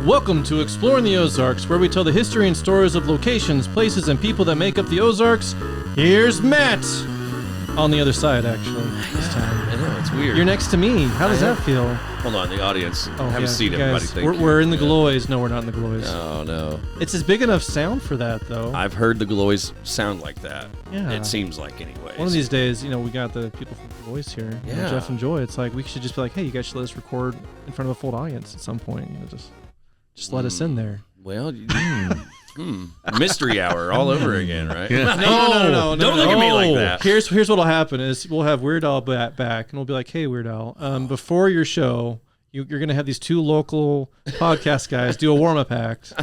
Welcome to Exploring the Ozarks, where we tell the history and stories of locations, places, and people that make up the Ozarks. Here's Matt! On the other side, actually, this time. I know, it's weird. You're next to me. How does that feel? Hold on, the audience. Have a seat, everybody. Thank you. We're in the Gillioz. No, we're not in the Gillioz. Oh, no. It's a big enough sound for that, though. I've heard the Gillioz sound like that. Yeah. It seems like, anyways. One of these days, we got the people from the Gillioz here. Yeah. Geoff and Joy. It's like, we should just be like, hey, you guys should let us record in front of a full audience at some point. Just let us in there. Well, mystery hour all over again, right? Yeah. No. Don't look at me like that. Here's what'll happen is we'll have Weird Al back, and we'll be like, hey, Weird Al, before your show, you're going to have these two local podcast guys do a warm-up act.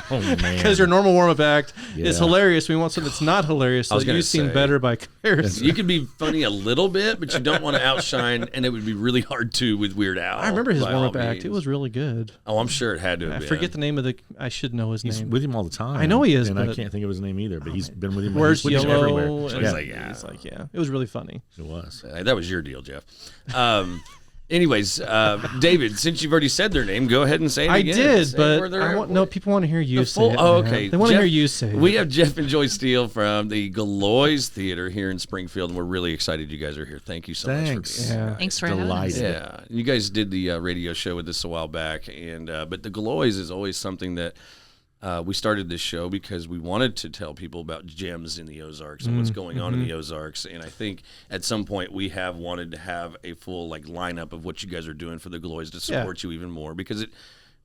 Oh, man. Because your normal warm-up act is hilarious. We want something that's not hilarious so that you seem better by comparison. You can be funny a little bit, but you don't want to outshine, and it would be really hard to with Weird Al. I remember his warm-up act. It was really good. Oh, I'm sure it had to have been. I forget the name of I should know his name. He's with him all the time. I know he is, and but I can't think of his name either, but he's been with him. Where's he's Yellow? everywhere. He's like, it was really funny. It was. That was your deal, Geoff. Anyways, David, since you've already said their name, go ahead and say it again. I did, but people want to hear you say it. Oh, okay. They want to hear you say it. We have Geoff and Joy Steele from the Gillioz Theatre here in Springfield, and we're really excited you guys are here. Thank you so much for being here. Thanks for having us. Yeah, you guys did the radio show with us a while back, and but the Gillioz is always something that we started this show because we wanted to tell people about gems in the Ozarks and what's going on in the Ozarks. And I think at some point we have wanted to have a full lineup of what you guys are doing for the Gillioz to support you even more, because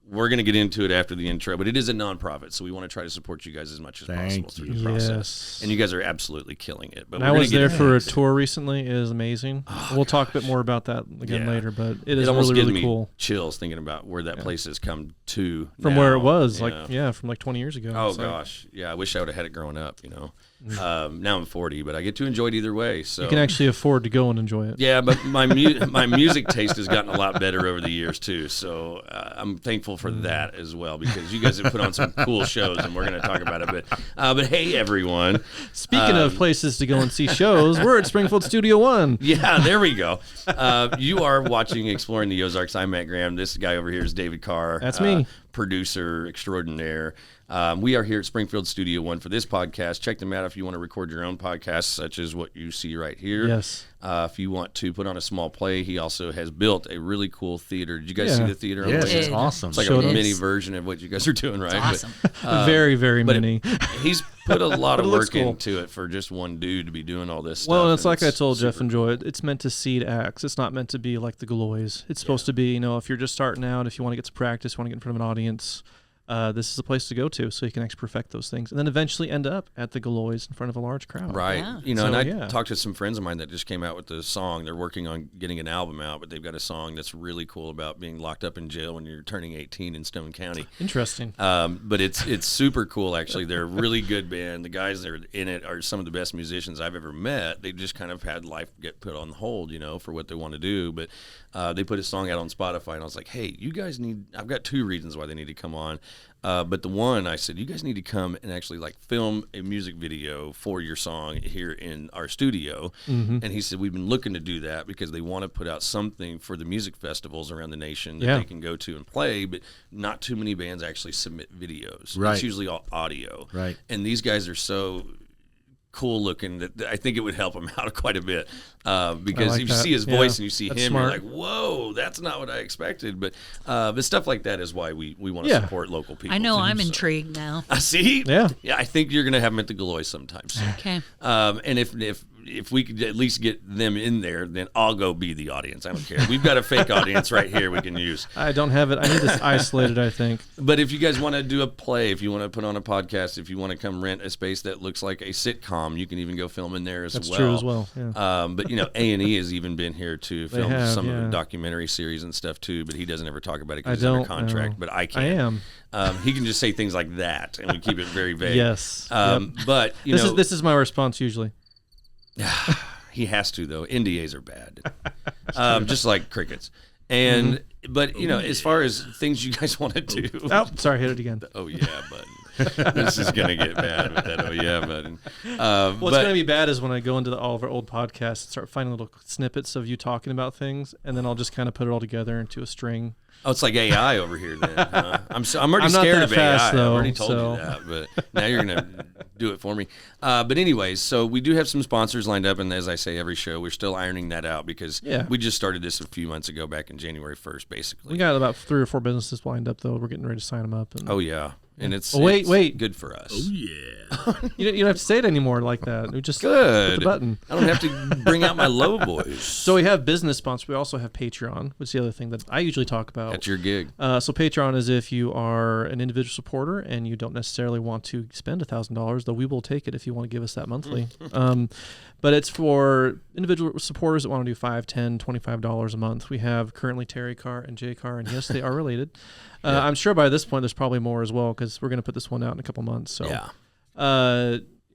we're going to get into it after the intro, but it is a nonprofit, so we want to try to support you guys as much as possible through the process. Yes. And you guys are absolutely killing it. But I was there for a tour recently. It is amazing. We'll talk a bit more about that again later, but it is really, really cool. Chills thinking about where that place has come to from now. Where it was, from 20 years ago. Oh, gosh. Yeah, I wish I would have had it growing up, Now I'm 40, but I get to enjoy it either way. So you can actually afford to go and enjoy it. Yeah, but my music taste has gotten a lot better over the years, too. So I'm thankful for that as well, because you guys have put on some cool shows, and we're going to talk about it. But hey, everyone. Speaking of places to go and see shows, we're at Springfield Studio One. Yeah, there we go. You are watching Exploring the Ozarks. I'm Matt Graham. This guy over here is David Carr. That's me. Producer extraordinaire. We are here at Springfield Studio One for this podcast. Check them out if you want to record your own podcasts, such as what you see right here. Yes. If you want to put on a small play, he also has built a really cool theater. Did you guys see the theater? Yes, it's awesome. It's like a mini version of what you guys are doing, right? It's awesome. Very, very mini. He's put a lot of work into it for just one dude to be doing all this stuff. Well, and it's like I told Geoff and Joy, it's meant to seed acts. It's not meant to be like the Gillioz. It's supposed to be, if you're just starting out, if you want to get to practice, want to get in front of an audience, this is a place to go to so you can actually perfect those things and then eventually end up at the Gillioz in front of a large crowd. Right. Yeah. And I talked to some friends of mine that just came out with the song. They're working on getting an album out, but they've got a song that's really cool about being locked up in jail when you're turning 18 in Stone County. Interesting. But it's super cool, actually. They're a really good band. The guys that are in it are some of the best musicians I've ever met. They just kind of had life get put on hold, for what they want to do. But they put a song out on Spotify, and I was like, hey, you guys I've got two reasons why they need to come on. But the one, I said, you guys need to come and actually film a music video for your song here in our studio. And he said, we've been looking to do that because they want to put out something for the music festivals around the nation that they can go to and play, but not too many bands actually submit videos. Right. It's usually all audio. Right. And these guys are so cool looking that I think it would help him out quite a bit, because if you see his voice and you see him, you're like, whoa, that's not what I expected. But stuff like that is why we want to support local people. I know, I'm intrigued now. See? Yeah, I think you're going to have him at the Gillioz sometimes. Okay. And if we could at least get them in there, then I'll go be the audience. I don't care. We've got a fake audience right here we can use. I don't have it. I need this isolated, I think. But if you guys want to do a play, if you want to put on a podcast, if you want to come rent a space that looks like a sitcom, you can even go film in there as well. That's true as well, yeah. But, A&E has even been here to film some of the documentary series and stuff, too, but he doesn't ever talk about it because he's under contract, but I can. I am. He can just say things like that, and we keep it very vague. Yes. But, this is my response usually. He has to, though. NDAs are bad, just like crickets. And but as far as things you guys want to do, sorry, hit it again. Oh yeah, button. this is gonna get bad with that. Oh yeah, button. What's going to be bad is when I go into all of our old podcasts and start finding little snippets of you talking about things, and then I'll just kind of put it all together into a string. Oh, it's like AI over here then. Huh? I'm already I'm not scared that of fast, AI. though, I've already told you that, but now you're going to do it for me. But anyways, so we do have some sponsors lined up, and as I say every show, we're still ironing that out because we just started this a few months ago, back in January 1st, basically. We got about 3 or 4 businesses lined up, though. We're getting ready to sign them up. And Oh, yeah. And it's, wait. it's good for us. Oh, yeah. you don't have to say it anymore like that. We just Good. hit the button. I don't have to bring out my low voice. So we have business sponsors. We also have Patreon, which is the other thing that I usually talk about. That's your gig. So Patreon is if you are an individual supporter and you don't necessarily want to spend $1,000, though we will take it if you want to give us that monthly. But it's for individual supporters that want to do $5, $10, $25 a month. We have currently Terry Carr and Jay Carr, and yes, they are related. I'm sure by this point there's probably more as well because we're going to put this one out in a couple months. So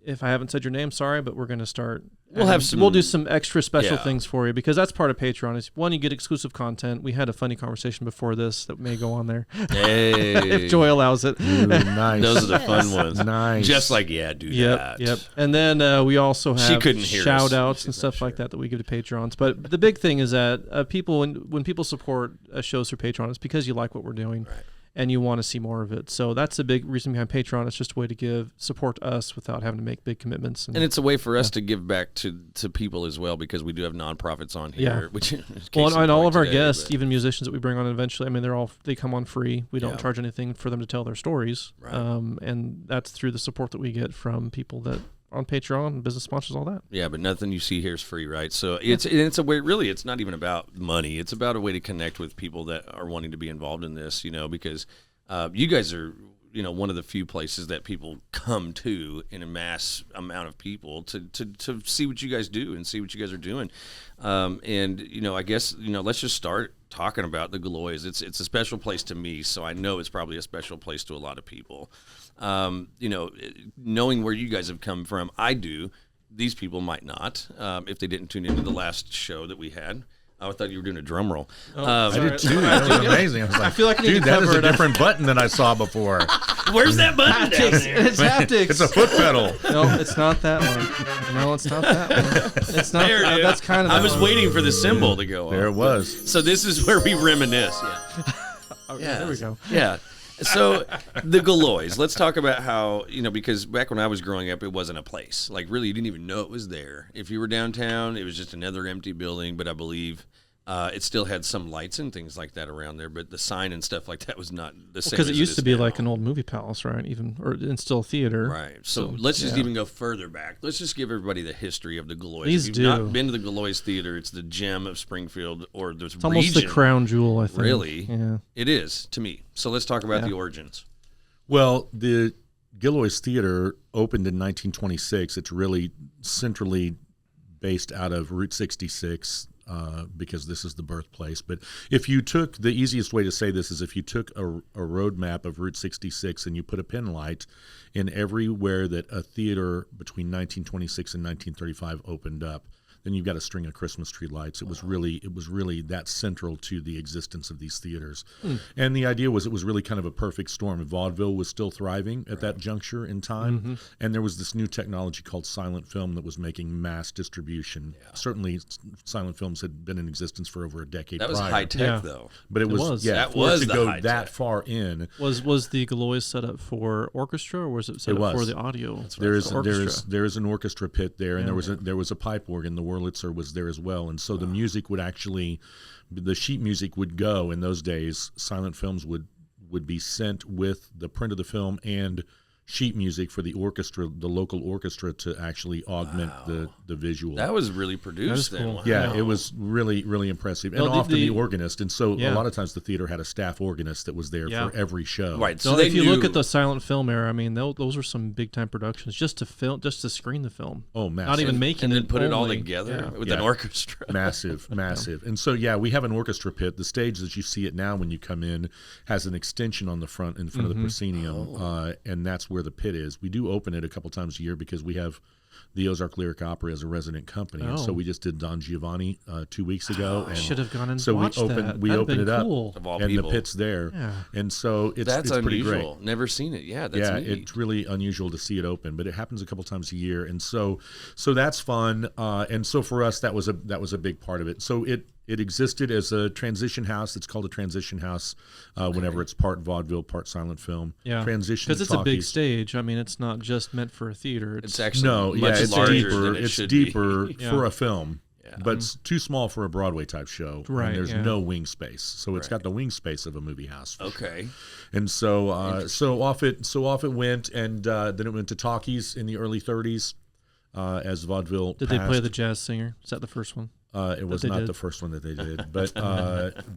if I haven't said your name, sorry, but we're going to start. We'll do some extra special things for you because that's part of Patreon. Is one, you get exclusive content. We had a funny conversation before this that may go on there. Hey. If Joy allows it. Ooh, nice. Those are the fun ones. Nice. Just like, do that. Yep. And then we also have She couldn't hear shout us. outs She's and not stuff like sure. that we give to Patrons. But the big thing is that people, when people support shows through Patreon, it's because you like what we're doing. Right. And you want to see more of it. So that's the big reason behind Patreon. It's just a way to give support to us without having to make big commitments. And it's a way for us to give back to people as well because we do have nonprofits on here. Yeah. Which and all of our guests, even musicians that we bring on eventually, I mean, they come on free. We don't charge anything for them to tell their stories. Right. And that's through the support that we get from people that on Patreon, business sponsors, all that. Yeah, but nothing you see here is free, right? So it's a way. Really, it's not even about money. It's about a way to connect with people that are wanting to be involved in this. Because you guys are one of the few places that people come to in a mass amount of people to see what you guys do and see what you guys are doing. I guess let's just start talking about the Gillioz. It's a special place to me, so I know it's probably a special place to a lot of people. Knowing where you guys have come from, I do. These people might not, if they didn't tune into the last show that we had. I thought you were doing a drum roll. I did too. That was amazing. I was like, I feel like I need dude, to that is cover a it up. different button than I saw before. Where's that button down there? It's haptics. It's a foot pedal. No, it's not that one. No, it's not that one. It's not. There it is. That's kind of. I was waiting for the symbol to go There it off. was. So this is where we reminisce. There we go. Yeah. So the Gillioz, let's talk about how, because back when I was growing up, it wasn't a place. Like, really, you didn't even know it was there. If you were downtown, it was just another empty building, but I believe it still had some lights and things like that around there, but the sign and stuff like that was not the same. Because it used to be now. like an old movie palace, right? And still a theater. Right. So let's just even go further back. Let's just give everybody the history of the Gillioz. Please if you've do. not been to the Gillioz Theater, it's the gem of Springfield or the It's almost the crown jewel, I think. Really? Yeah. It is, to me. So let's talk about the origins. Well, the Gillioz Theater opened in 1926. It's really centrally based out of Route 66 because this is the birthplace. But if you took, the easiest way to say this is if you took a road map of Route 66 and you put a pin light in everywhere that a theater between 1926 and 1935 opened up, then you've got a string of Christmas tree lights. It was really that central to the existence of these theaters. And the idea was it was really kind of a perfect storm. Vaudeville was still thriving at that juncture in time, and there was this new technology called silent film that was making mass distribution. Certainly silent films had been in existence for over a decade That was prior. high tech, though. But it was. That for was it to the go high that tech. far in. Was the Gillioz set up for orchestra, or was it set It up was. for the audio? There is orchestra. an orchestra pit there, and there was a pipe organ. The Wurlitzer was there as well, and so the music would actually, the sheet music would go. In those days, silent films would be sent with the print of the film and sheet music for the orchestra, the local orchestra, to actually augment the visual. That was really produced That is then. cool. Wow. Yeah, it was really, really impressive. And Well, often the the organist. And so Yeah. a lot of times the theater had a staff organist that was there for every show. Right. So So they if you look knew- at the silent film era, I mean, those were some big time productions just to screen the film. Oh, massive. Not even making and then it put it all only. together Yeah. with an orchestra. massive. And so, we have an orchestra pit. The stage as you see it now when you come in has an extension on the front, in front of the proscenium, and that's where the pit is. We do open it a couple times a year because we have the Ozark Lyric Opera as a resident company, and so we just did Don Giovanni 2 weeks ago. I And should have gone and so watched that. we That'd opened been it up, cool. Of all and people. the pit's there, Yeah. and so That's it's pretty unusual. great. Never seen it. Yeah, that's neat. It's really unusual to see it open, but it happens a couple times a year, and so that's fun. And so for us, that was a big part of it. So it existed as a transition house. It's called a transition house whenever it's part vaudeville, part silent film. Yeah, transition because it's a big talkies. stage. I mean, it's not just meant for a theater. It's actually much it's larger deeper. than it It's should deeper be. for a film. Yeah. But it's too small for a Broadway type show. Right, And there's yeah. no wing space, so it's got the wing space of a movie house. For sure. Okay. And so off it went, and then it went to talkies in the early 30s as vaudeville. Did they play the jazz singer? Is that the first one? It was they not did? the first one that they did, but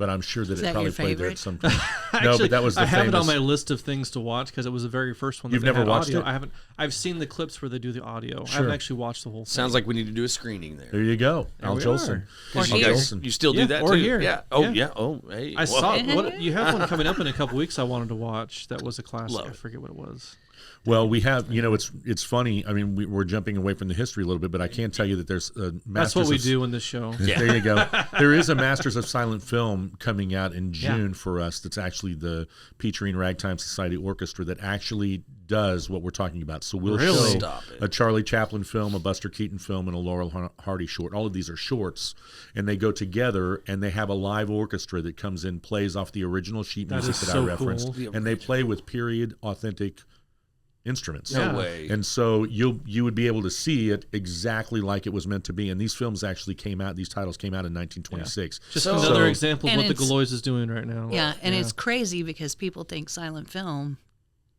I'm sure that Is it that probably your played there favorite? at some time. Actually, No, but that was the I have famous. it on my list of things to watch because it was the very first one. That You've they never had watched audio. it? I haven't. I've seen the clips where they do the audio. I Sure. haven't actually watched the whole thing. Sounds like we need to do a screening there. There you go, Al we Jolson. Or Al here. Jolson. You still Yeah, do that or too? here. Yeah. Oh, Yeah. yeah. Oh, hey. I Well, saw what you have one coming up in a couple weeks. I wanted to watch. That was a classic. Love I it. forget what it was. Well, we have, it's funny. I mean, we're jumping away from the history a little bit, but I can tell you that there's a Masters That's what we of- do in this show. There you go. There is a Masters of Silent Film coming out in June for us. That's actually the Peachtree Ragtime Society Orchestra that actually does what we're talking about. So we'll Really? show Stop it. a Charlie Chaplin film, a Buster Keaton film, and a Laurel Hardy short. All of these are shorts, and they go together, and they have a live orchestra that comes in, plays off the original sheet That music is that so I referenced, cool. and they play with period authentic instruments. No Yeah. way. And so you would be able to see it exactly like it was meant to be. And these films actually came out. These titles came out in 1926. Just So- another example of And what the it's- Gillioz is doing right now. Yeah, and it's crazy because people think silent film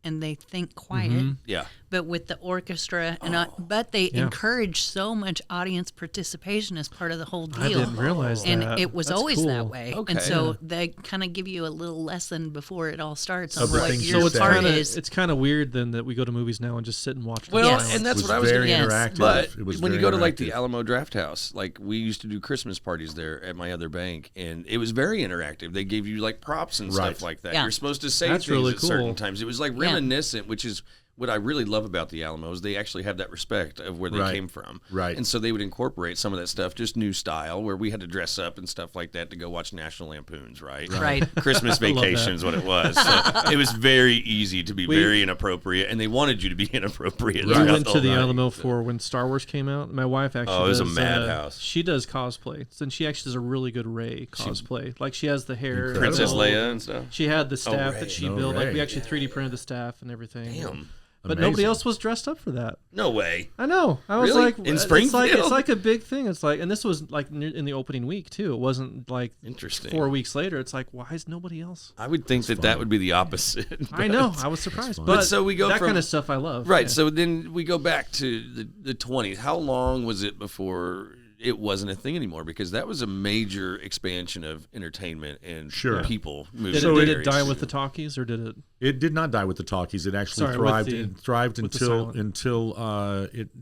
and they think quiet, Mhm. Yeah. but with the orchestra and but they Yeah. encourage so much audience participation as part of the whole deal. I didn't realize and that. it was That's always cool. that way. Okay. And so they kind of give you a little lesson before it all starts on Of the what things your you So it's say. part kind of is. it's kind of weird then that we go to movies now and just sit and watch. Well, Yes. and that's It was what I was very going to Yes. interactive. But It was when you very go to like the interactive. Alamo Draft House, like we used to do Christmas parties there at my other bank, and it was very interactive. They gave you like props and Right. stuff like that. Yeah. You're supposed to say That's things really at certain cool. times. It was like reminiscent, which is what I really love about the Alamos. They actually have that respect of where they Right. came from. Right. And so they would incorporate some of that stuff, just new style, where we had to dress up and stuff like that to go watch National Lampoons, right? Right. Christmas love Vacation that. is what it was. So it was very easy to be We- very inappropriate, and they wanted you to be inappropriate. We throughout went to whole the night. Alamo for when Star Wars came out. My wife actually Oh, it was a does, madhouse. She does cosplay, and she actually does a really good Rey cosplay. Like she has the hair, and Princess all- Leia and stuff. She had the staff Rey. that she Oh, built. Like Rey. we actually 3D printed the staff and everything. Damn. But Amazing. nobody else was dressed up for that. No way. I know. I was Really? like, In it's Springfield? like a big thing. It's like, and this was like in the opening week too. It wasn't like Interesting. 4 weeks later. It's like, why is nobody else? I would think that would be the opposite. I know. I was surprised, fun. but, But so we go that from- kind of stuff I love. Right. Yeah. So then we go back to the 20s. How long was it before it wasn't a thing anymore? Because that was a major expansion of entertainment and Sure. people moving. Did, So it, did very it die soon. with the talkies, or did it? It did not die with the talkies. It actually Sorry, with thrived. the- It thrived with the until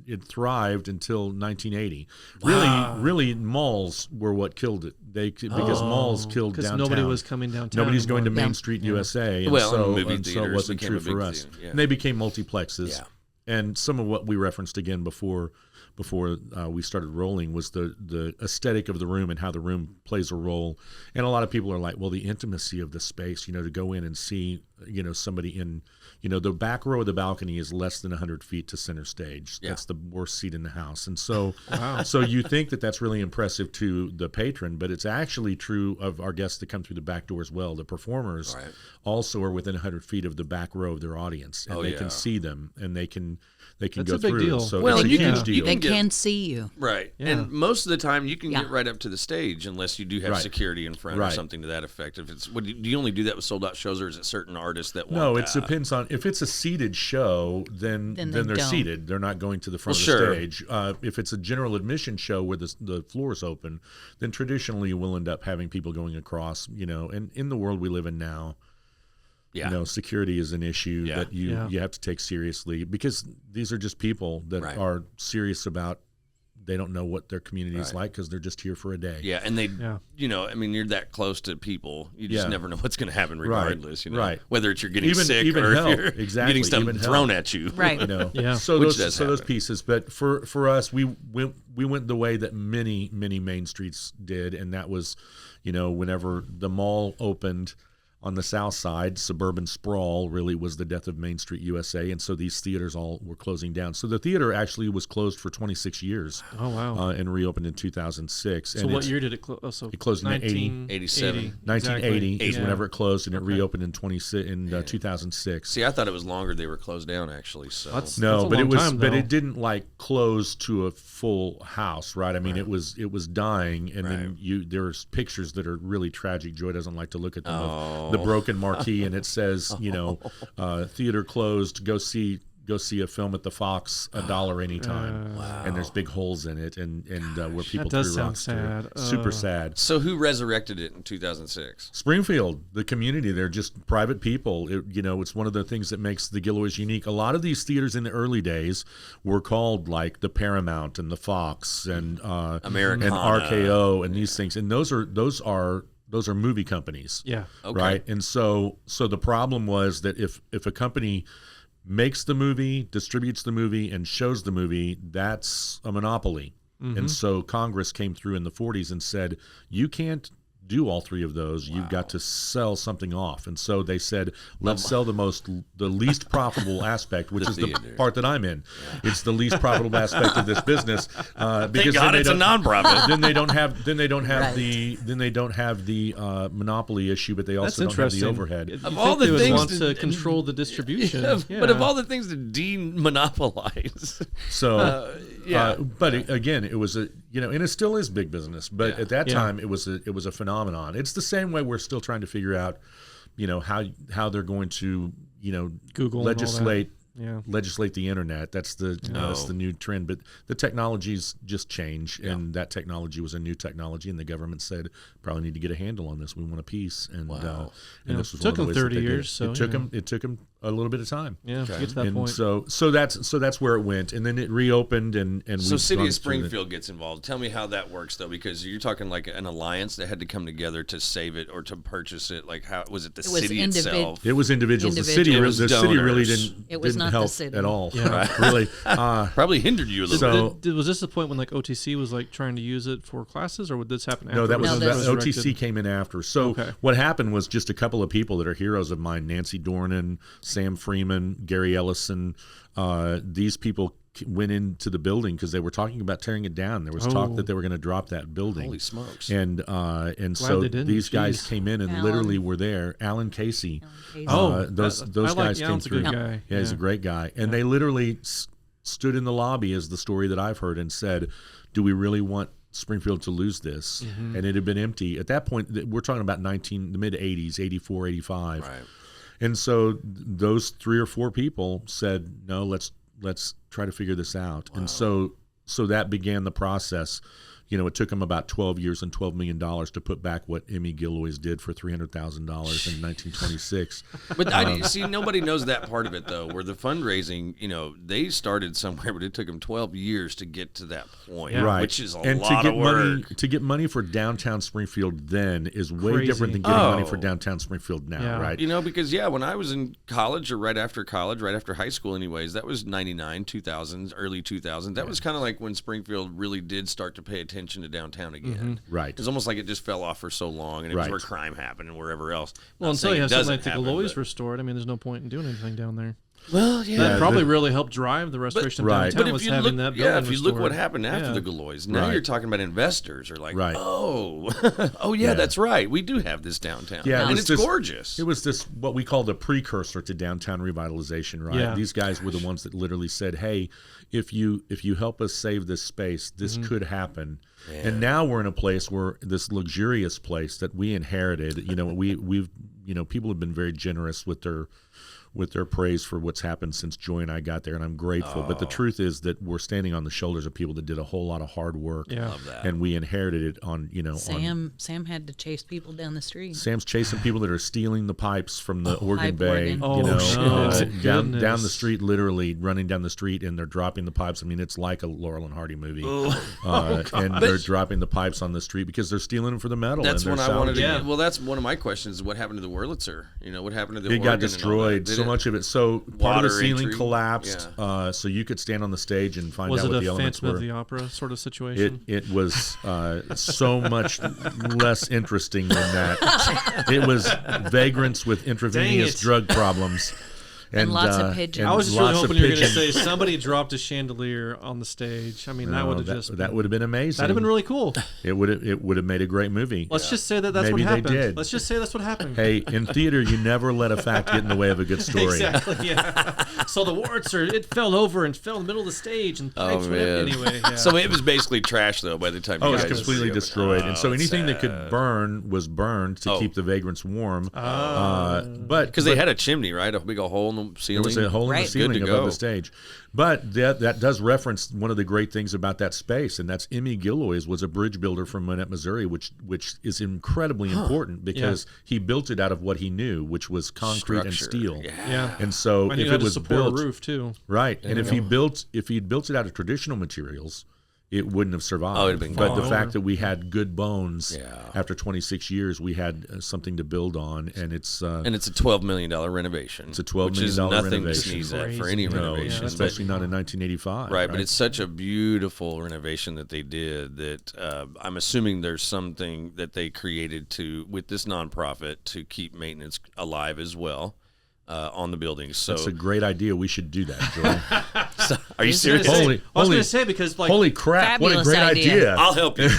it thrived until 1980. Wow. Really, malls were what killed it. Because malls killed because downtown. nobody was coming downtown. Nobody's going to anymore. Main Street USA, and Well, so, and movie and so it theaters wasn't became true a big for us. thing, yeah. And they became multiplexes. Yeah. And some of what we referenced again before we started rolling was the aesthetic of the room and how the room plays a role. And a lot of people are like, well, the intimacy of the space, to go in and see, somebody in, the back row of the balcony is less than 100 feet to center stage. Yeah. That's the worst seat in the house. And so, Wow. so you think that that's really impressive to the patron, but it's actually true of our guests that come through the back door as well. The performers Right. also are within 100 feet of the back row of their audience, and Oh, they yeah. can see them, and they can That's go a big through. deal. So Well, it's and a you huge can- deal. you They get- can see you. Right. Yeah. And most of the time you can Yeah. get right up to the stage unless you do have Right. security in front or Right. something to that effect. If it's do you only do that with sold out shows, or is it certain artists that want No, it that? depends on if it's a seated show, then Then they're they don't. seated. They're not going to the front Well, of the sure. stage. If it's a general admission show where the floor is open, then traditionally we'll end up having people going across. And in the world we live in now, Yeah. security is an issue Yeah. that you Yeah. have to take seriously, because these are just people that Right. are serious about they don't know what their community is Right. like because they're just here for a day. Yeah, and they, Yeah. you know, I mean, you're that close to people, you just Yeah. never know what's going to happen regardless, you know, right. whether it's you're getting Even- sick even or help. if you're Exactly, getting something even thrown help. at you. Right. You know, Yeah. so Which those does happen. pieces. But for us, we went the way that many main streets did, and that was, you know, whenever the mall opened on the south side, suburban sprawl really was the death of Main Street USA, and so these theaters all were closing down. So the theater actually was closed for 26 years Oh wow. and reopened in 2006. So and what it's- year did it close? Oh, so It closed in 87. 1980 is Yeah. whenever it closed, and it Okay. reopened in 2006. See, I thought it was longer they were closed down, actually. So That's No, a but it long was, time, but though. it didn't like close to a full house, right? I mean, it was dying, and then there's pictures that are really tragic. Joy doesn't like to look at them. Of the broken marquee, and it says, you know, theater closed. Go see a film at the Fox, $1 anytime. And there's big holes in it, and where people does threw sound rocks through. sad. Super sad. So who resurrected it in 2006? Springfield, the community, they're just private people. You know, it's one of the things that makes the Gillioz unique. A lot of these theaters in the early days were called like the Paramount and the Fox and Americana. and RKO and these things, and those are movie companies, Yeah. Okay. right? And so the problem was that if a company makes the movie, distributes the movie, and shows the movie, that's a monopoly. And so Congress came through in the 40s and said, you can't do all three of those. You've got to sell something off. And so they said, let's sell the least profitable aspect, which is the theater. part that I'm in. It's the least profitable aspect of this business. Thank Because God it's a nonprofit. then they don't have Right. the monopoly issue, but they That's also don't have the interesting. overhead. You'd Of think all the they would things want to- to control the distribution. Yeah. But of all the things to demonopolize, So, yeah. but again, it was and it still is big business. But at that Yeah. time, it was a phenomenon. It's the same way we're still trying to figure out, how they're going to, Google and all that. legislate the internet. That's that's the new trend. But the technologies just change, and that technology was a new technology, and the government said probably need to get a handle on this. We want a piece, and Yeah. this was Took one of the them ways that 30 they did years, it. so, It took them a little bit of time. Yeah. To get to that And point. so that's where it went, and then it reopened, and So we've City gone of through Springfield gets involved. Tell me how that works, though, because you're talking like an alliance that had to come together to save it or to purchase it. Like, how was it? The It was city itself. It was individuals. The city, It was the city really donors. didn't. It was didn't not the help city. at all. Yeah. Really. Probably hindered you a little So- bit. was this the point when like OTC was like trying to use it for classes, or would this happen after? No, that it was No, that that's- OTC resurrected? came in after. So Okay. what happened was just a couple of people that are heroes of mine: Nancy Dornan, Sam Freeman, Gary Ellison. These people went into the building because they were talking about tearing it down. There was talk Oh. that they were going to drop that building. Holy smokes. And so they didn't. these guys Jeez. came in and Alan. literally were there. Alan Casey. Casey. Oh, those I guys like came Alan's a through. good guy. Yeah, he's a great guy. And they literally stood in the lobby, is the story that I've heard, and said, do we really want Springfield to lose this? Mm-hmm. And it had been empty. At that point, we're talking about the mid-'80s, 84, 85. Right. And so those 3 or 4 people said, no, let's try to figure this out. And so that began the process. It took them about 12 years and $12 million to put back what Emmy Gillioz did for $300,000 in 1926. But I see, nobody knows that part of it, though, where the fundraising, they started somewhere, but it took them 12 years to get to that point, Yeah. Right. which is a and lot to get of work. money to get money for downtown Springfield then is way Crazy. different than getting money Oh. for downtown Springfield now, Yeah. right? Because, when I was in college or right after high school anyways, that was 99, 2000s, early 2000s. That was kind of like when Springfield really did start to pay attention to downtown again. Right. It was almost like it just fell off for so long, and it was Right. where crime happened and wherever else. Well, Not until saying you it have something doesn't like the happen, Gillioz but- restored, I mean, there's no point in doing anything down there. Well, yeah. That probably the- really helped drive the restoration right. of downtown. But was if you having look, that building if you look what restored. happened after Yeah. the Gillioz, now Right. you're talking about investors are like, Right. oh, oh yeah, that's right. We do have this downtown, Yeah, it and was it's this- gorgeous. It was this what we call the precursor to downtown revitalization, right? Yeah. These guys were the ones that literally said, "Hey, if you help us save this space, this could happen." And now we're in a place where this luxurious place that we inherited. We've people have been very generous with with their praise for what's happened since Joy and I got there, and I'm grateful. But the truth is that we're standing on the shoulders of people that did a whole lot of hard work, Love that. and we inherited it on, Sam had to chase people down the street. Sam's chasing people that are stealing the pipes from the organ pipe bay, organ. down Goodness. the street, literally running down the street, and they're dropping the pipes. I mean, it's like a Laurel and Hardy movie, and they're dropping the pipes on the street because they're stealing them for the metal. That's and when they're I wanted to. salvaging it. Well, that's one of my questions. What happened to the Wurlitzer? What happened to the? It got destroyed. So much of it. So part of the Water ceiling entry? collapsed. So you could stand on the stage and find Was out it what a the elements Phantom were. of the Opera sort of situation? It was so much less interesting than that. It was vagrants with intravenous drug problems. And lots of pigeons. I was just really lots of hoping you were going to pigeons. say somebody dropped a chandelier on the stage. I mean, that would have just that would have been amazing. that'd have been really cool. It would have made a great movie. Let's just say that's Maybe what they happened. did. Let's just say that's what happened. Hey, in theater, you never let a fact get in the way of a good story. Exactly. Yeah. So the Wurlitzer, it fell over and fell in the middle of the stage, and pipes went up anyway. Yeah. So it was basically trash though by the time. Oh, you it was guys completely see it. destroyed, and so it's anything that could sad. burn was burned to keep the vagrants warm. But Because they had a chimney, right? A big old hole in the there ceiling. was a hole in the Right. Good ceiling to above go. the stage. But that does reference one of the great things about that space, and that's Emmy Gillioz was a bridge builder from Monette, Missouri, which is incredibly important because he built it out of what he knew, which was concrete and Structure. steel. yeah. And so And if you had it to was support built a roof too. right, and if he'd built it out of traditional materials, it wouldn't have survived. Oh, it'd been but the gone. fact that we had good bones Yeah. after 26 years, we had something to build on, and it's And it's a $12 million renovation. It's a $12 which is million nothing renovation. to sneeze at for Crazy. any no, renovation. especially not in 1985. Right, but it's such a beautiful renovation that they did that I'm assuming there's something that they created with this nonprofit to keep maintenance alive as well on the buildings. So, That's a great idea. We should do that, Joy. are you Is serious? there- I was Holy, going to say because like holy crap! What a Fabulous great idea. idea. I'll help you.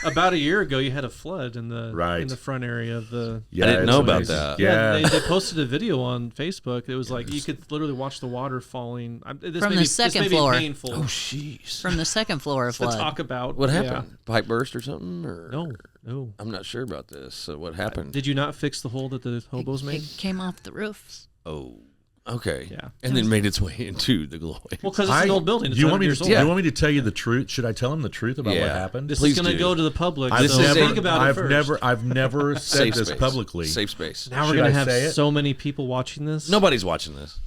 about a year ago, you had a flood in the Right. in the front area of the. Yeah, I didn't it's know about amazing. that. Yeah, They posted a video on Facebook. It was like you could literally watch the water falling. This From may the be, second this may floor. Be painful Jeez. From the second floor of to flood. talk about. What Yeah. happened? Pipe burst or something? Or No. I'm not sure about this. So what happened? Did you not fix the hole that the hobos made? It came off the roofs. Oh, okay. Yeah. And then made its way into the glory. Well, because it's an old building. It's Do you want 100 me years to? old. Do you want me to tell you the truth? Should I tell him the truth about what Yeah. happened? This Please is going to do. go to the public. I've so never, think about it first. I've never said Safe this space. publicly. Safe space. Now we're Should going to I say have it? so many people watching this. Nobody's watching this.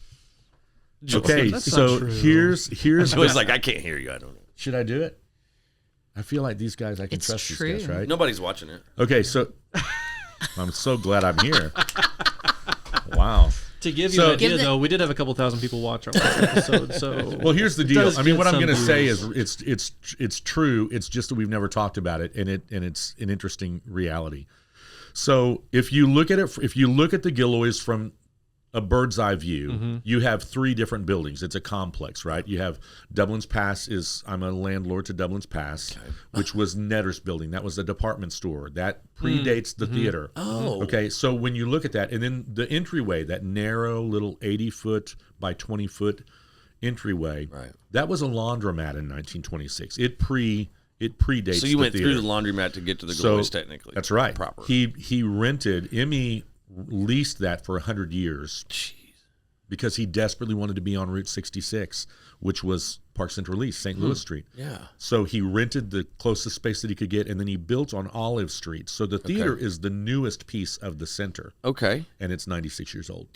Okay, That's so not true. here's Joy's like, I can't hear you. I don't know. Should I do it? I feel like these guys. I can It's trust true. these guys, right? Nobody's watching it. Okay, so I'm so glad I'm here. Wow. To give you So- an idea, Give the- though, we did have a couple thousand people watch our last episode. So Well, here's the deal. does I mean, get what I'm some going to say is views. it's true. It's just that we've never talked about it, and it's an interesting reality. So if you look at it, if you look at the Gillioz from a bird's eye view, you have three different buildings. It's a complex, right? You have Dublin's Pass I'm a landlord to Dublin's Pass, which was Netter's building. That was a department store. That predates the theater. Oh. Okay, so when you look at that, and then the entryway, that narrow little 80-foot by 20-foot entryway, Right. that was a laundromat in 1926. It predates So you went theater. through the laundromat to get to the So, Gillioz, technically. That's right. Proper. He rented, Emmy leased that for 100 years Jeez. because he desperately wanted to be on Route 66, which was Park Central East, St. Louis Street. Yeah. So he rented the closest space that he could get, and then he built on Olive Street. So the theater is the newest piece of the center, Okay. and it's 96 years old.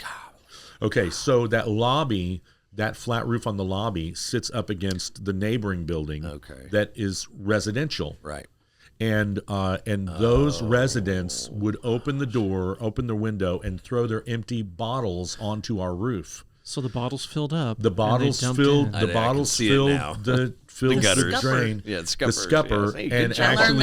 Okay, so that lobby, that flat roof on the lobby sits up against the neighboring building Okay. that is residential. Right. And those residents would open the door, open their window, and throw their empty bottles onto our roof. So the bottles filled up. The and they bottles dumped filled. in. The I can bottles see it filled now. the gutters. drain. Yeah, the the scuppers. scupper, Yes. Hey, good and job. I learned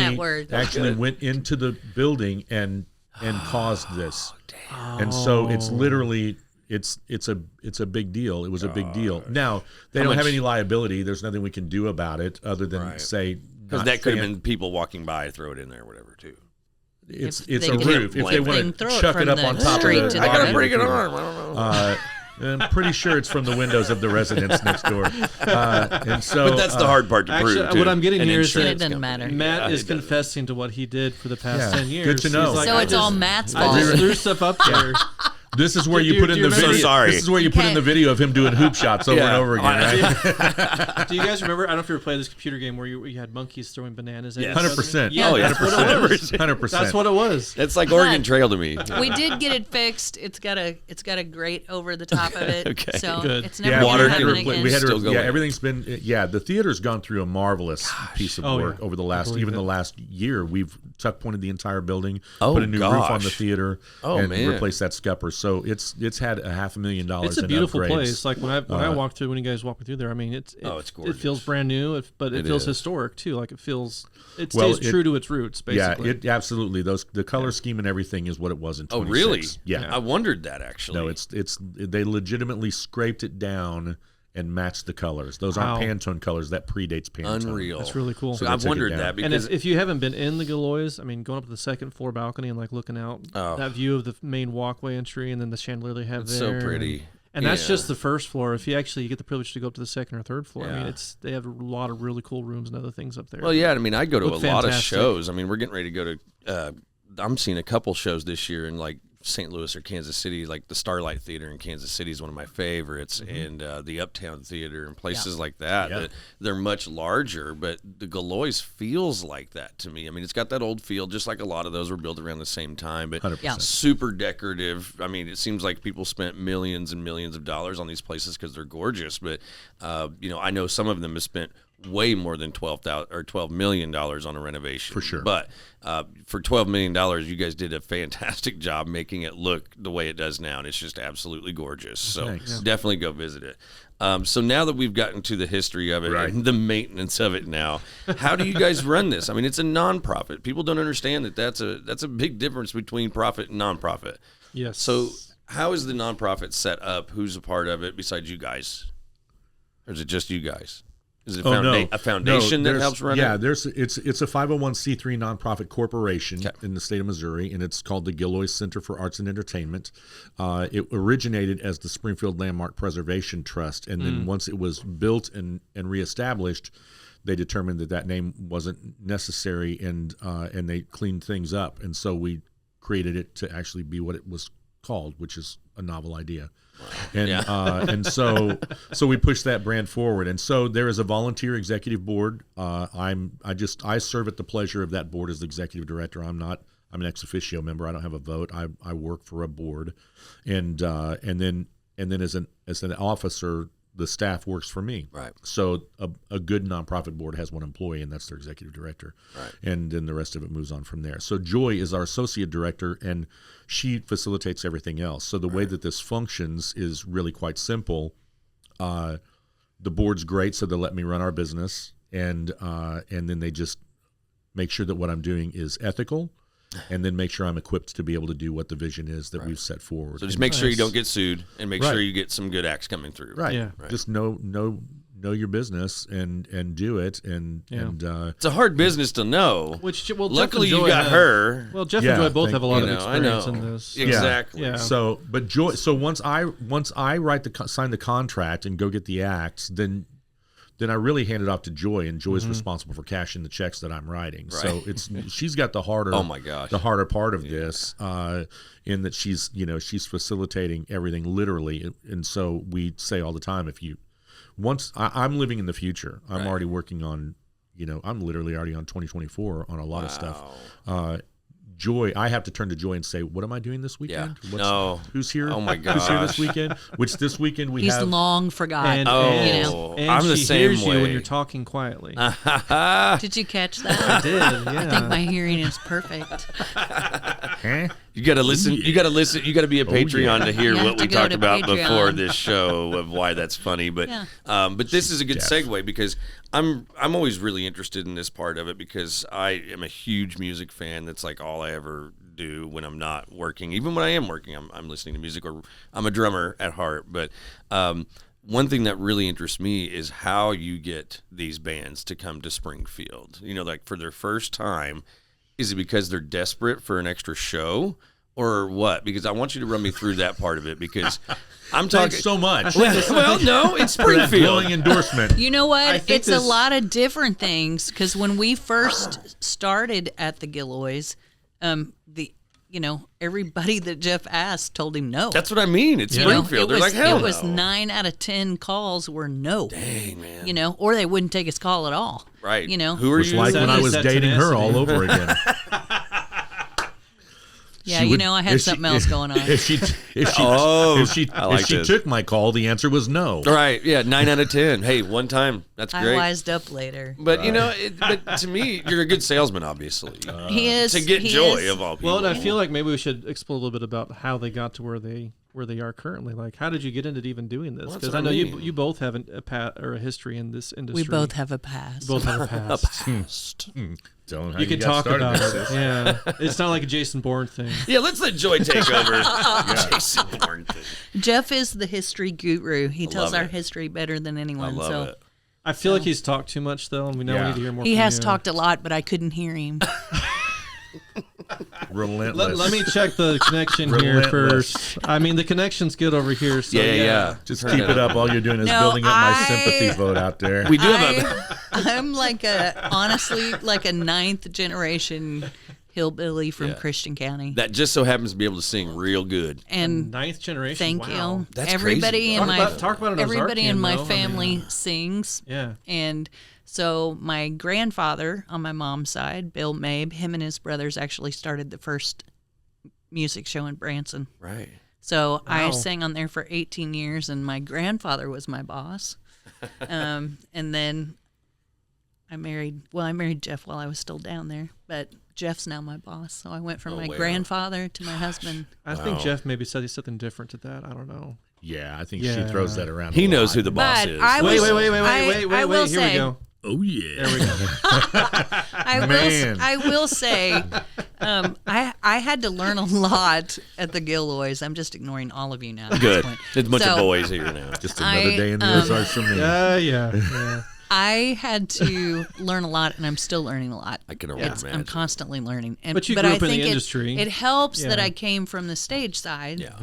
that actually word. good. went into the building and caused this. And so it's literally. It's a big deal. It was a big deal. Now they How don't have much- any liability. There's nothing we can do about it other than Right. say Because not that could have fan- been people walking by, throw it in there, whatever, too. It's If it's they a can- roof. If they Blame want them. to Throw it chuck from it up the on top street of to the the I gotta bottom. break it arm. I don't know. I'm pretty sure it's from the windows of the residents next door. And so, But that's the hard part to actually, prove. Too. what I'm getting An here is that insurance It doesn't company. matter. Matt Yeah, is it doesn't. confessing to what he did for the past Yeah, 10 years. good to know. He's like, So I it's all just- Matt's I fault. just threw stuff up there. This is where Do you you- put do in you the remember- video. So sorry. This is where you put in the video of him doing hoop shots over and over again, right? Do you guys remember? I don't know if you ever played this computer game where you had monkeys throwing bananas at Yes. each other. 100%. Yeah, Oh, yeah. that's what it was. 100%. That's what it was. It's like Oregon Trail to me. We did get it fixed. It's got a grate over the top of it. Okay. So Good. it's never Yeah, Water gonna can happen repl- again. we had to, Still going. everything's been the theater's gone through a marvelous piece of Oh, work yeah. over the I last believe even it. the last year. We've tuck pointed the entire building, Oh, put a new roof on the gosh. theater, Oh, and man. replaced that scupper. So it's had $500,000. It's a in beautiful upgrades. place. Like when I walked through, when you guys walk me through there, I mean, it's gorgeous. It feels brand new, but it It feels is. historic too. Like it stays Well, true to its roots, basically. Yeah, it absolutely. The color scheme and everything is what it was in. Oh, 26. really? Yeah. I wondered that actually. No, they legitimately scraped it down and matched the colors. Those aren't Wow. Pantone colors. That predates Pantone. unreal. That's really cool. So they I took it wondered down. that And because if you haven't been in the Gillioz, I mean, going up to the second floor balcony and like looking out, Oh. that view of the main walkway entry and then the chandelier they have it's there. so pretty. And that's Yeah. just the first floor. If you actually get the privilege to go up to the second or third floor, I mean, Yeah. they have a lot of really cool rooms and other things up there. Well, yeah, I mean, I go to Look a lot of fantastic. shows. I mean, we're getting ready to go to. I'm seeing a couple shows this year in like St. Louis or Kansas City. Like the Starlight Theater in Kansas City is one of my favorites, and the Uptown Theater and places like that. Yeah. That they're much larger, but the Gillioz feels like that to me. I mean, it's got that old feel, just like a lot of those were built around the same time, but 100%. Yeah. super decorative. I mean, it seems like people spent millions and millions of dollars on these places because they're gorgeous. But I know some of them have spent way more than $12 million on a renovation For sure. But for $12 million, you guys did a fantastic job making it look the way it does now, and it's just absolutely gorgeous. So Thanks. definitely go visit it. So now that we've gotten to the history of it Right. and the maintenance of it now, how do you guys run this? I mean, it's a nonprofit. People don't understand that that's a big difference between profit and nonprofit. yes. So how is the nonprofit set up? Who's a part of it besides you guys? Or is it just you guys? Is it a foundation that there's- helps run yeah, it? it's a 501c3 nonprofit corporation Okay. in the state of Missouri, and it's called the Gillioz Center for Arts and Entertainment. It originated as the Springfield Landmark Preservation Trust, and then once it was built and reestablished, they determined that name wasn't necessary, and they cleaned things up, and so we created it to actually be what it was called, which is a novel idea. And and so we push that brand forward. And so there is a volunteer executive board. I serve at the pleasure of that board as the executive director. I'm an ex officio member. I don't have a vote. I work for a board, and then as an officer, the staff works for me. Right. So a good nonprofit board has one employee, and that's their executive director. Right. And then the rest of it moves on from there. So Joy is our associate director, and she facilitates everything else. So the way that this functions is really quite simple. The board's great, so they let me run our business, and then they just make sure that what I'm doing is ethical, and then make sure I'm equipped to be able to do what the vision is that we've set forward. So just make sure you Nice. don't get sued, and make Right. sure you get some good acts coming through. Right. Yeah. Just know your business and do it and Yeah. It's a hard business to know. Which Jeff Luckily, and you Joy got have- her. Well, Jeff Yeah, and Joy both thank have a lot you. of I know. experience in this. Exactly. Yeah. So once I sign the contract and go get the acts, then I really hand it off to Joy, and Joy's responsible for cashing the checks that I'm writing. So she's got the harder Oh my gosh. the harder part of this, in that she's facilitating everything literally, and so we say all the time, I'm living in the future. I'm already working on, I'm literally already on 2024 on a lot of stuff. Joy, I have to turn to Joy and say, what am I doing this weekend? Yeah. No. Who's here? Oh my Who's here this gosh. weekend? Which this weekend we He's have. long forgotten. And, Oh, and, you know. and I'm the she same hears you way. when you're talking quietly. Did you catch that? I did, yeah. I think my hearing is perfect. Huh? You got to listen. You got to listen. You got to be a Patreon yeah. to hear You have what to we go talked to about Patreon. before this show of why that's funny. But Yeah. but this is a good Jeff. segue because I'm always really interested in this part of it because I am a huge music fan. That's like all I ever do when I'm not working. Even when I am working, I'm listening to music, or I'm a drummer at heart. But one thing that really interests me is how you get these bands to come to Springfield. Like for their first time. Is it because they're desperate for an extra show or what? Because I want you to run me through that part of it because I'm talking Thanks so much well, no, it's for that Springfield. glowing endorsement. You know I what? think It's a this- lot of different things because when we first started at the Gillioz, everybody that Geoff asked told him no. That's what I mean. It's Springfield. They're like, hell it was no. 9 out of 10 calls were no. Dang, man. Or they wouldn't take his call at all. Right. Who are It's you? like when I was That dating her tenacity. all over again. Yeah, She would- I had something else going on. If she I like this. took my call, the answer was no. Right. Yeah. 9 out of 10. Hey, one time. That's I great. wised up later. But but to me, you're a good salesman, obviously. He is to get he Joy is- of all people. Well, and I feel like maybe we should explore a little bit about how they got to where they are currently. Like, how did you get into even doing this? Well, Because that's I know what I mean. you both have a history in this industry. We both have a past. You both have a past. Tell him how You can got talk started about with it. this. Yeah, it's not like a Jason Bourne thing. Yeah, let's let Joy take over. Jason Bourne thing. Geoff is the history guru. He tells love our it. history better than anyone. I love so it. I feel like he's talked too much though, and we know we need to hear more. he from has you. talked a lot, but I couldn't hear him. Relentless. Let me check the connection here Relentless. first. I mean, the connection's good over here. So Yeah. Just keep it up. All you're doing is No, building up my I- sympathy vote out there. We do have I'm honestly like a 9th generation hillbilly from Christian County. that just so happens to be able to sing real good. And Ninth generation. thank Wow. you. That's Everybody crazy. in Talk about an everybody in Ozarkian, my though. I family mean, sings. Yeah. And so my grandfather on my mom's side, Bill Mabe, him and his brothers actually started the first music show in Branson. Right. So I Wow. sang on there for 18 years, and my grandfather was my boss. And then I married Geoff while I was still down there, but Geoff's now my boss. So I went from my wow. grandfather to my husband. I think Geoff maybe said something different to that. I don't know. Yeah, I think she Yeah. throws that around. He a knows lot. who the boss But is. I Wait, was- wait. I will Here say- we go. Oh yeah. There we go. Man. I will say, I had to learn a lot at the Gillioz. I'm just ignoring all of you now. At Good. This point. It's a bunch of So, boys here now. Just another day in the um, Ozarks for me. Yeah. I had to learn a lot, and I'm still learning a lot. I can only I'm imagine. constantly learning. And, But you I grew up in the think industry. It helps that Yeah. I came from the stage side. Yeah.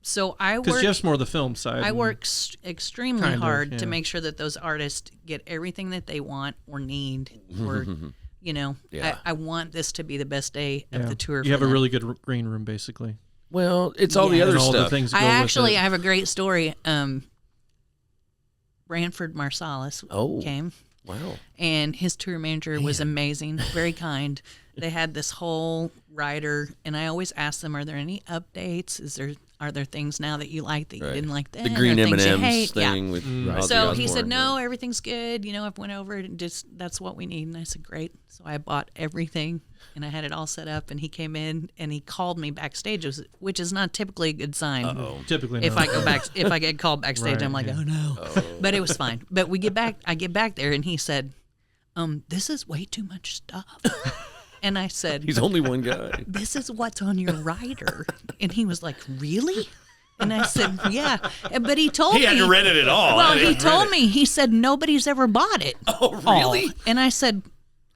So I Because work. Jeff's more the film side. I and- work extremely Kind of, hard yeah. to make sure that those artists get everything that they want or need, or Yeah. I want this to be the best day yeah. of the tour. You have a really good green room, basically. Well, it's all the Yeah. other And all the stuff. things go I with actually it. have a great story. Branford Marsalis came, Wow. and his tour manager was amazing, very kind. They had this whole rider, and I always ask them, "Are there any updates? Are there things now that you like that you didn't like then? The green or things you M&Ms hate?" Yeah. thing with Right. Ozzy So he Osbourne. said, "No, everything's good. I've went over it and just that's what we need." And I said, "Great." So I bought everything and I had it all set up. And he came in and he called me backstage, which is not typically a good sign. Typically, If no. if I get called backstage, Right, I'm like, yeah. "Oh no!" But it was fine. But I get back there, and he said, "This is way too much stuff." And I said, He's only one guy. "This is what's on your rider." And he was like, "Really?" And I said, "Yeah." But he told He me hadn't read it at all. Well, he told me. He said nobody's ever bought it. Oh, really? And I said,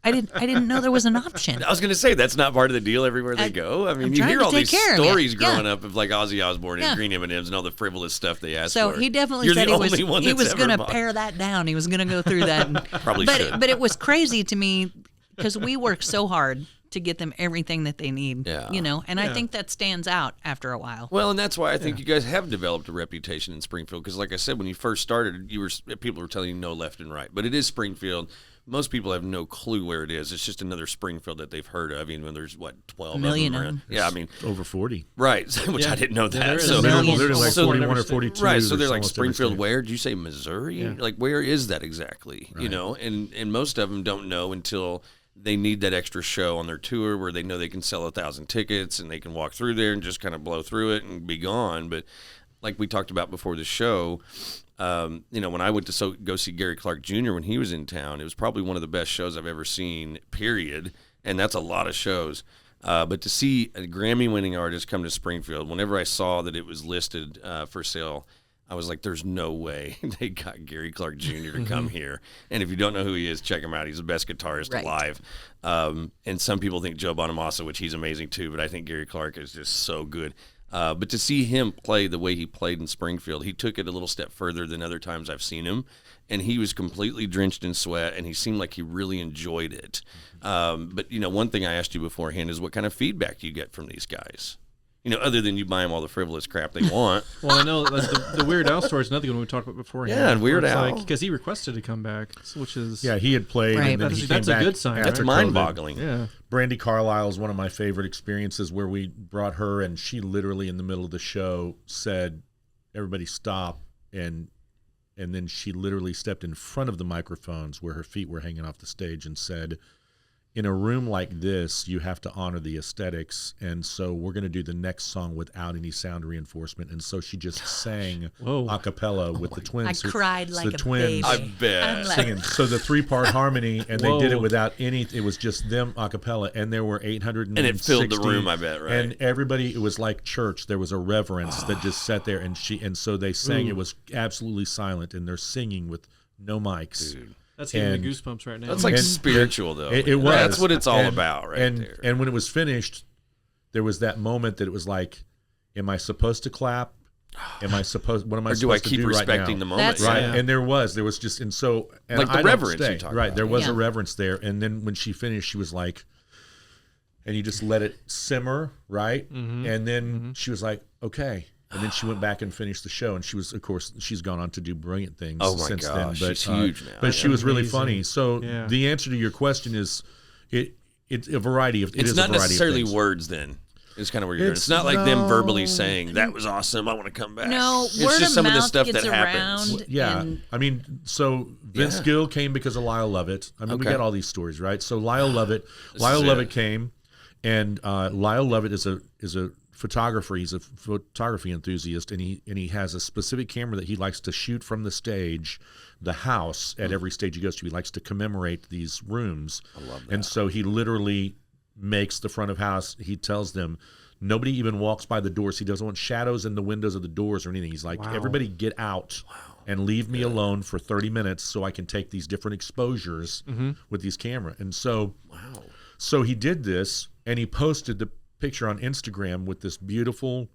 I didn't know there was an option. I was going to say that's not part of the deal everywhere they go. I mean, I'm you trying hear to all take these care of you. stories Yeah. growing up of like Ozzy Osbourne and Yeah. green M&Ms and all the frivolous stuff they asked So for. he definitely You're said the he was only one he that's was ever going to bought. pare that down. He was going to go through that. And, Probably should. but it was crazy to me because we work so hard to get them everything that they need. Yeah. And I think that stands out after a while. Well, and that's why I think you guys have developed a reputation in Springfield. Because, like I said, when you first started, people were telling you no left and right. But it is Springfield. Most people have no clue where it is. It's just another Springfield that they've heard of. Even when there's 12 million of of them. them. Yeah, I mean, Over 40. right. Which Yeah. I didn't know that. there is so a million. Literally like so- 41 or 42. Right, so they're like almost every Springfield. state. Where? Did you say Missouri? Yeah. Like, where is that exactly? You know, and most of them don't know until they need that extra show on their tour where they know they can sell 1,000 tickets and they can walk through there and just kind of blow through it and be gone. But like we talked about before the show, when I went to go see Gary Clark Jr. when he was in town, it was probably one of the best shows I've ever seen, period. And that's a lot of shows. But to see a Grammy-winning artist come to Springfield, whenever I saw that it was listed for sale, I was like, there's no way they got Gary Clark Jr. to come here. And if you don't know who he is, check him out. He's the best guitarist Right. alive. And some people think Joe Bonamassa, which he's amazing too, but I think Gary Clark is just so good. But to see him play the way he played in Springfield, he took it a little step further than other times I've seen him. And he was completely drenched in sweat, and he seemed like he really enjoyed it. But, one thing I asked you beforehand is what kind of feedback do you get from these guys? Other than you buy them all the frivolous crap they want. Well, I know the Weird Al story is another one we talked about beforehand. Yeah, and Weird Al. Because he requested to come back, which is... Yeah, he had played, Right. and then he came That's back a good sign, That's right? mind-boggling. Yeah. Brandy Carlisle is one of my favorite experiences where we brought her, and she literally in the middle of the show said, "Everybody stop," and then she literally stepped in front of the microphones where her feet were hanging off the stage and said, "In a room like this, you have to honor the aesthetics, and so we're going to do the next song without any sound reinforcement." And so she just sang a cappella with the twins. I cried It's like the a twins baby. I bet. I'm like, singing. So the 3-part harmony, and they did it Whoa. without any. It was just them a cappella, and there were 860. And it filled the room, I bet, right? And everybody, it was like church. There was a reverence that just sat there, and so they sang. It was absolutely silent, and they're singing with no mics. Dude. That's giving And- me goosebumps right now. That's like And- spiritual, though. It was. That's what it's all And- about right and, there. And when it was finished, there was that moment that it was like, am I supposed to clap? Am I supposed? What am I or do supposed I keep to do respecting right the now? moment? That's- Right, Yeah. and there was just, and so and Like the I don't reverence stay. you talk right, about. there was Yeah. a reverence there, and then when she finished, she was like, and you just let it simmer, right, and then she was like, okay, and then she went back and finished the show, and she was, of course, she's gone on to do brilliant things Oh my since gosh, then, but she's huge now. But she was really Amazing. funny. So Yeah. the answer to your question is, it's a variety of. It's is not a variety necessarily of things. words then. It's kind of where you're going. It's- It's not like them no. verbally saying, that was awesome, I want to come back. no, It's word just of some mouth of the stuff gets that happens. around. Yeah, and I mean, so Vince Yeah. Gill came because of Lyle Lovett. I mean, we Okay. got all these stories, right? So Lyle Lovett, This Lyle is Lovett it. came, and Lyle Lovett is a photographer. He's a photography enthusiast, and he has a specific camera that he likes to shoot from the stage, the house at every stage he goes to. He likes to commemorate these rooms. I love that. And so he literally makes the front of house. He tells them nobody even walks by the doors. He doesn't want shadows in the windows of the doors or anything. He's like, Wow. everybody get out and leave me alone for 30 minutes so I can take these different exposures with these camera. And so, so he did this, and he posted the picture on Instagram with this beautiful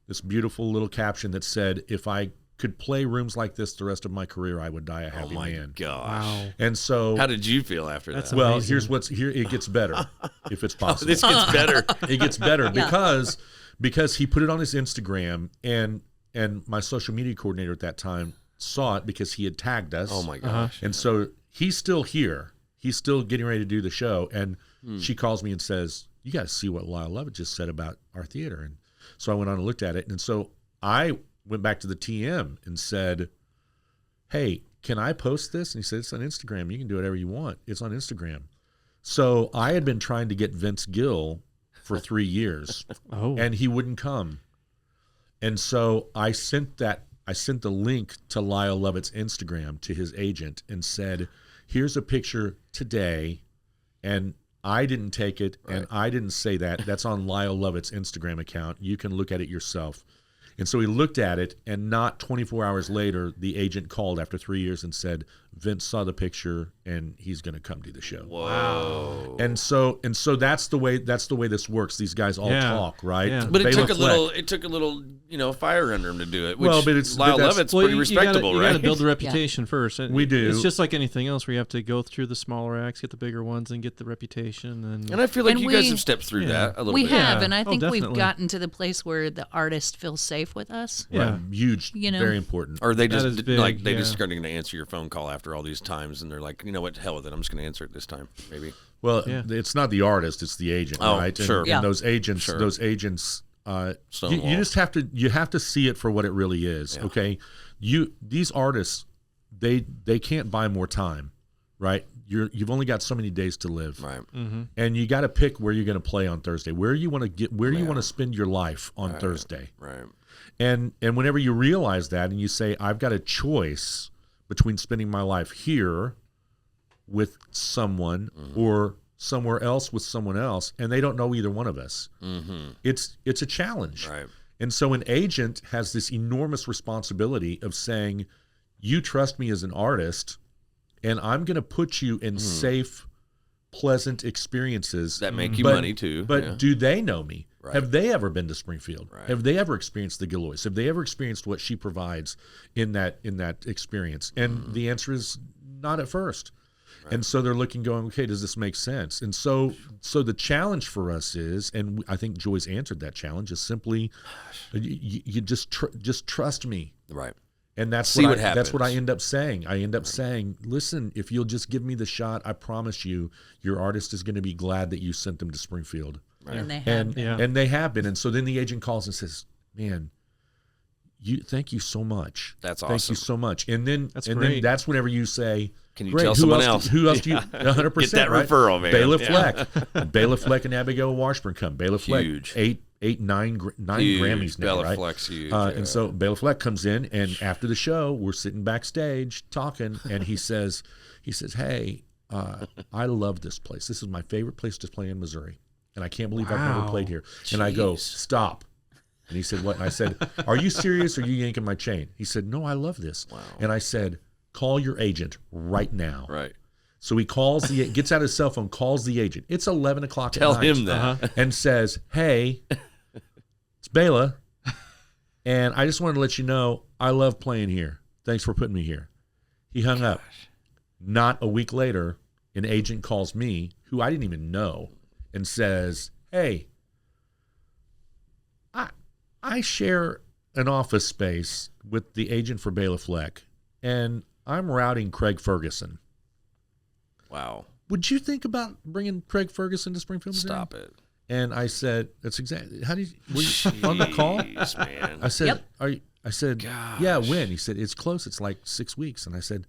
little caption that said, "If I could play rooms like this the rest of my career, I would die a Oh happy my man." gosh. Wow. And so, How did you feel after That's that? well, amazing. here's what's here. It gets better if it's possible. This gets better. It gets better because he put it on his Instagram, and my social media coordinator at that time saw it because he had tagged us. Oh my gosh. And so he's still here. He's still getting ready to do the show, and she calls me and says, "You got to see what Lyle Lovett just said about our theater." And so I went on and looked at it, and so I went back to the TM and said, "Hey, can I post this?" And he said, "It's on Instagram. You can do whatever you want. It's on Instagram." So I had been trying to get Vince Gill for 3 years, Oh. and he wouldn't come. And so I sent the link to Lyle Lovett's Instagram to his agent and said, "Here's a picture today," and I didn't take it, and I didn't say that. That's on Lyle Lovett's Instagram account. You can look at it yourself. And so he looked at it, and not 24 hours later, the agent called after 3 years and said, "Vince saw the picture, and he's going to come do the show." Whoa. And so that's the way this works. These guys all Yeah. talk, right? Yeah. But it Bela took a Fleck. little, fire under him to do it. Which Well, but Lyle that's- Lovett's Well, pretty you gotta- respectable, you right? got to build the reputation first. And We do. It's just like anything else where you have to go through the smaller acts, get the bigger ones, and get the reputation. And I feel like And you guys we- have stepped through Yeah. that a little we bit. have, Yeah. and I Oh, think we've definitely. gotten to the place where the artist feels safe with us. Yeah. Right. Huge, You know? very important. Or they That just is big, like they yeah. just starting to answer your phone call after all these times, and they're like, you know what, hell with it, I'm just going to answer it this time, maybe. Well, Yeah. it's not the artist; it's the agent, Oh, right? sure. And Yeah. those agents, Sure. you Stonewall. just have to see it for what it really is. Yeah. Okay, these artists, they can't buy more time, right? You've only got so many days to live, Right. and you got to pick where you're going to play on Thursday, where you want to spend your life on Thursday. Right. And whenever you realize that and you say, I've got a choice between spending my life here with someone or somewhere else with someone else, and they don't know either one of us, it's a challenge. Right. And so an agent has this enormous responsibility of saying, you trust me as an artist, and I'm going to put you in safe, pleasant experiences That make you but- money too. But yeah. do they know me? Right. Have they ever been to Springfield? Right. Have they ever experienced the Gillioz? Have they ever experienced what she provides in that experience? And the answer is not at first. Right. And so they're looking, going, okay, does this make sense? And so the challenge for us is, and I think Joy's answered that challenge, is simply, you just trust me. Right. And that's See what happens. That's what I end up saying. I end up saying, listen, if you'll just give me the shot, I promise you, your artist is going to be glad that you sent them to Springfield. Right. And they have been. And they have been. And so then the agent calls and says, man, thank you so much. That's Thank awesome. you so much. And then great. That's whenever you say, Can you great, tell someone else? Who else do you 100%, Get that right? referral, man. Bela Yeah. Fleck. Bela Fleck and Abigail Washburn come. Bela Fleck, Huge. nine Huge. Grammys now, Bela right? Fleck's huge. And so Bela Fleck comes in, and after the show, we're sitting backstage talking, and he says, hey, I love this place. This is my favorite place to play in Missouri, and I can't believe I've never played here. And I go, stop. And he said, what? And I said, are you serious, or are you yanking my chain? He said, no, I love this. Wow. And I said, call your agent right now. Right. So he gets out his cell phone, calls the agent. It's 11 o'clock Tell at night. him that. And says, hey, it's Bela, and I just wanted to let you know I love playing here. Thanks for putting me here. He hung up. Not a week later, an agent calls me, who I didn't even know, and says, hey, I share an office space with the agent for Bela Fleck, and I'm routing Craig Ferguson. Wow. Would you think about bringing Craig Ferguson to Springfield, Missouri? Stop it. And I said, "That's exactly. How do you were you on the call?" Jeez, man. I said, Yep. "Are you?" I said, Gosh. "Yeah, when?" He said, "It's close. It's like 6 weeks." And I said,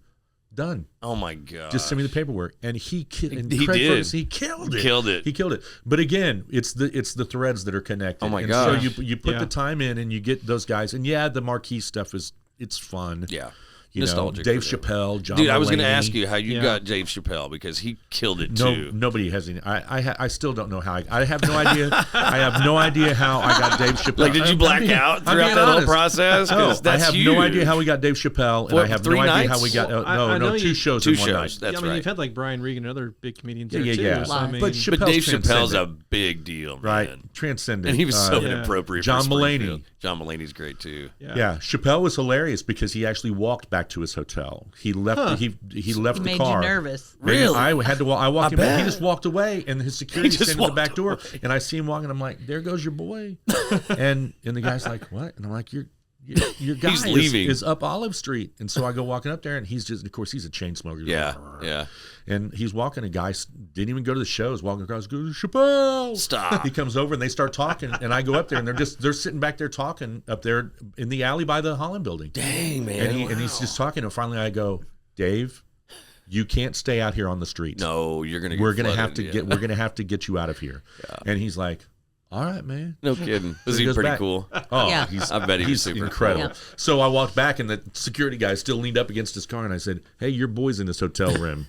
"Done. Oh my god. Just send me the paperwork." And he He Craig did. Ferguson, he killed it. Killed it. But again, it's the threads that are connected. Oh my and gosh. So you put the time in, and you get those guys. And yeah, the marquee stuff it's fun. Yeah. You know, Nostalgic Dave for them. Chappelle, John Dude, I was going to Mulaney. ask you how you Yeah. got Dave Chappelle, because he killed it too. Nobody has any. I still don't know how. I have no idea. I have no idea how I got Dave Chappelle. Like, did you black out I'm throughout being that whole honest. process? No, 'Cause that's I have huge. no idea how we got Dave Chappelle, and What, I have 3 no idea nights? how we got. Well, I know two you- shows two in one shows. night. That's I mean, right. you've had like Brian Regan and other big comedians Yeah, there yeah, too. yeah. So, I mean, But But Dave Chappelle's Chappelle's a transcendent. big deal, man. Right, transcendent. And he was so Yeah. inappropriate. John for Mulaney. Springfield. John Mulaney's great too. Yeah, Chappelle was hilarious because he actually walked back to his hotel. He left. He left the Made car. you nervous. And Really? I had to. I walked I him back. He bet. just walked away, and his security He just standing at the back walked door. away. And I see him walking. I'm like, "There goes your boy," and the guy's like, "What?" And I'm like, "Your guy He's leaving. is up Olive Street." And so I go walking up there, and he's just, of course, he's a chain smoker. He's Yeah. like, Yeah. And he's walking. A guy didn't even go to the shows. Walking across, goes, "Chappelle." Stop. He comes over, and they start talking. And I go up there, and they're sitting back there talking up there in the alley by the Holland Building. Dang, man. And he's just talking. And finally, I go, "Dave, you can't stay out here on the streets. No, you're gonna. we're get gonna have flooded, to yeah. we're gonna have to get you out of here." And he's like, "All right, man." No kidding. Was So he he goes pretty back. cool? Oh, Yeah. I bet he was he's super incredible. cool. Yeah. So I walked back, and the security guy still leaned up against his car, and I said, "Hey, your boy's in this hotel room.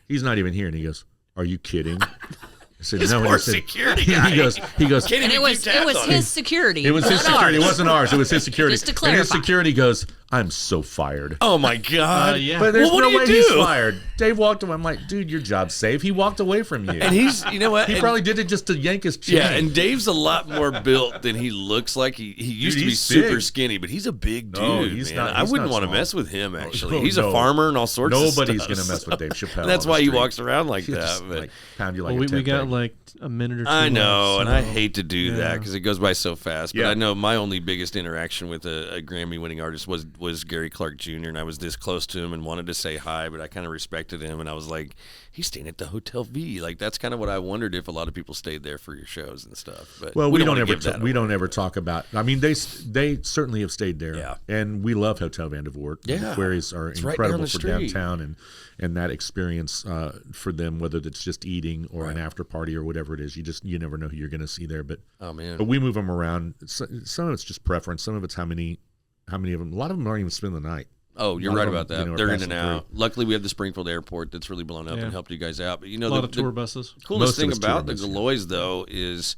He's not even here." And he goes, "Are you kidding?" I said, His "No." And poor I said, security guy. he goes, Can't And even it was keep tabs on him. his security. "It was his not security. It ours. wasn't ours. It was his security." Just to And his clarify. security goes, "I'm so fired." Oh my god. Yeah. But there's Well, what no do you way do? he's fired. Dave walked away. I'm like, "Dude, your job's safe." He walked away from you. And he's, you know what? He And- probably did it just to yank his chain. Yeah, and Dave's a lot more built than he looks like. He used Dude, to be he's super big. skinny, but he's a big dude, No, he's man. not- I he's wouldn't not want to small. mess with him, actually. Oh, He's no. a farmer and all sorts of Nobody's stuff. gonna mess with Dave Chappelle. And that's on why the he street. walks around like He'll that. just, But like, pound you like well, a we tent got peg. like a minute or two. I know, left, and I so- hate to do that Yeah. because it goes by so fast. But Yeah. I know my only biggest interaction with a Grammy-winning artist was Gary Clark Jr., and I was this close to him and wanted to say hi, but I kind of respected him, and I was like, he's staying at the Hotel V. Like, that's kind of what I wondered if a lot of people stayed there for your shows and stuff. But Well, we don't wanna ever give that we away. don't ever talk about. I mean, they certainly have stayed there. Yeah. And we love Hotel Vandervoort. Yeah. The queries are It's right incredible down the for street. downtown and that experience for them, whether it's just eating or an Right. after party or whatever it is. You never know who you're going to see there. But Oh man. we move them around. Some of it's just preference. Some of it's how many of them. A lot of them aren't even spend the night. Oh, you're A lot right of about them, that. you know, are They're in passing and out. Luckily, we have the Springfield Airport that's really blown up Yeah. and helped you guys out. But you A know, lot the of tour buses. coolest Most of thing it's tour about the buses, yeah. Gillioz though is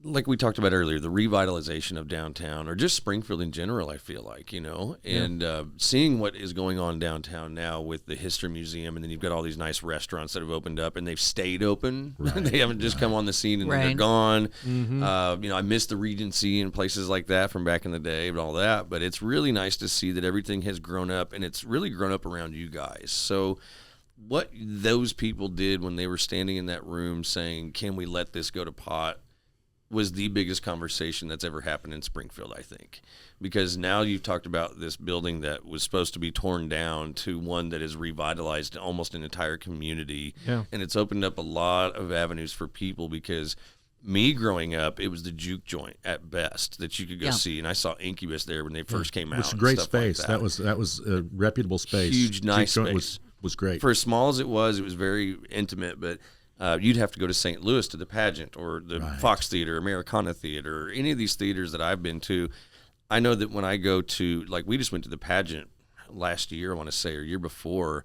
like we talked about earlier, the revitalization of downtown, or just Springfield in general, I feel like, and seeing what is going on downtown now with the History Museum, and then you've got all these nice restaurants that have opened up, and they've stayed open. Right. They haven't just come on the scene and then they're gone. Mm-hmm. I miss the Regency and places like that from back in the day and all that, but it's really nice to see that everything has grown up, and it's really grown up around you guys. So what those people did when they were standing in that room saying, can we let this go to pot, was the biggest conversation that's ever happened in Springfield, I think. Because now you've talked about this building that was supposed to be torn down to one that has revitalized almost an entire community. Yeah. And it's opened up a lot of avenues for people, because me growing up, it was the juke joint at best that you could go see. And I saw Incubus there when they first came out. Which great space. Like that was a reputable space. Huge, nice juke space. Was great. For as small as it was very intimate, but you'd have to go to St. Louis to the Pageant or the Fox Theater, Americana Theater, or any of these theaters that I've been to. I know that when I go to, like, we just went to the Pageant last year, I want to say, or year before,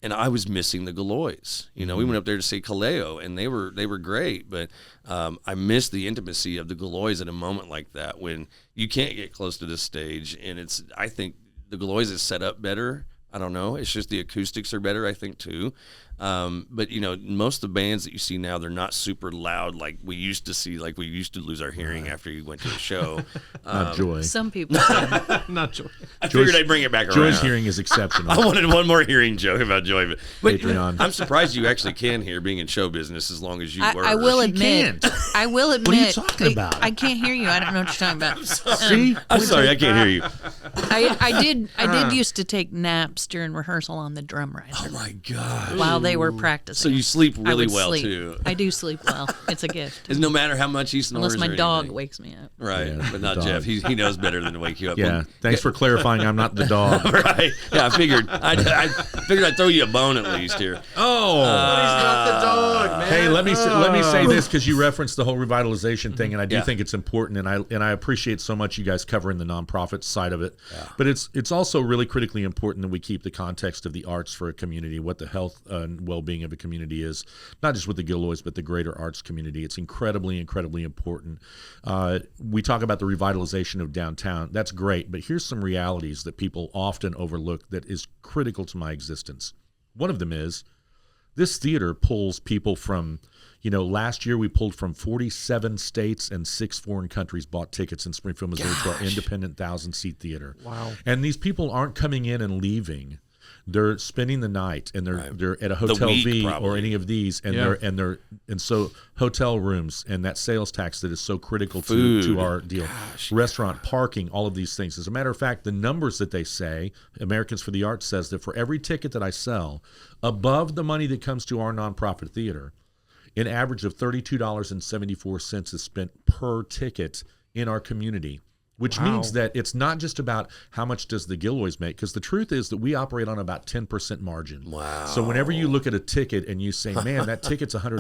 and I was missing the Gillioz. We went up there to see Kaleo, and they were great, but I missed the intimacy of the Gillioz at a moment like that when you can't get close to this stage, and I think the Gillioz is set up better. I don't know. It's just the acoustics are better, I think, too. But, most of the bands that you see now, they're not super loud like we used to see, like we used to lose our hearing after you went to a show. Not Joy. Some people. Not Joy. I figured I'd bring it back around. Joy's hearing is exceptional. I wanted one more hearing joke about Joy. But Patreon. I'm surprised you actually can hear being in show business as long as you were. I will admit. Can't. What are you talking about? I can't hear you. I don't know what you're talking about. See? I'm sorry, I can't hear you. I did used to take naps during rehearsal on the drum riser. Oh, my God. While they were practicing. So you sleep really well, sleep. too. I do sleep well. It's a gift. Because no matter how much he snores, unless my dog wakes me up. Right, Yeah, but not dog. Geoff. He knows better than to wake you up. Yeah. Thanks for clarifying. I'm not the dog. Right. Yeah, I figured I'd throw you a bone at least here. Oh. He's not the dog, man. Hey, let me say this, because you referenced the whole revitalization thing, and I do think it's important, and I appreciate so much you guys covering the nonprofit side of it. Yeah. But it's also really critically important that we keep the context of the arts for a community, what the health and well-being of a community is, not just with the Gillioz, but the greater arts community. It's incredibly, incredibly important. We talk about the revitalization of downtown. That's great, but here's some realities that people often overlook that is critical to my existence. One of them is this theater pulls people from, last year we pulled from 47 states and 6 foreign countries bought tickets in Springfield, Missouri to our independent 1,000-seat theater. Wow. And these people aren't coming in and leaving. They're spending the night, and they're at a Hotel V or any of these, and so hotel rooms and that sales tax that is so critical to our deal, restaurant, parking, all of these things. As a matter of fact, the numbers that they say, Americans for the Arts says that for every ticket that I sell, above the money that comes to our nonprofit theater, an average of $32.74 is spent per ticket in our community. Which means that it's not just about how much does the Gillioz make, because the truth is that we operate on about 10% margin. Wow. So whenever you look at a ticket and you say, man, that ticket's $100,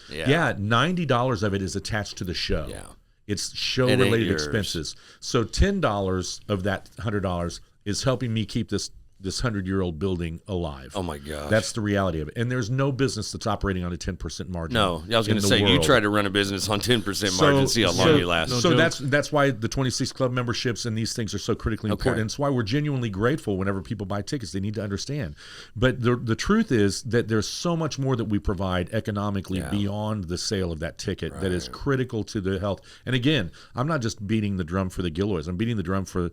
$90 of it is attached to the show. Yeah. It's show-related expenses. So $10 of that $100 is helping me keep this 100-year-old building alive. Oh, my gosh. That's the reality of it. And there's no business that's operating on a 10% margin. No, I was going to say, you try to run a business on 10% margin, see how long you last. So that's why the 26 club memberships and these things are so critically important. And it's why we're genuinely grateful whenever people buy tickets. They need to understand. But the truth is that there's so much more that we provide economically beyond the sale of that ticket that is critical to the health. And again, I'm not just beating the drum for the Gillioz. I'm beating the drum for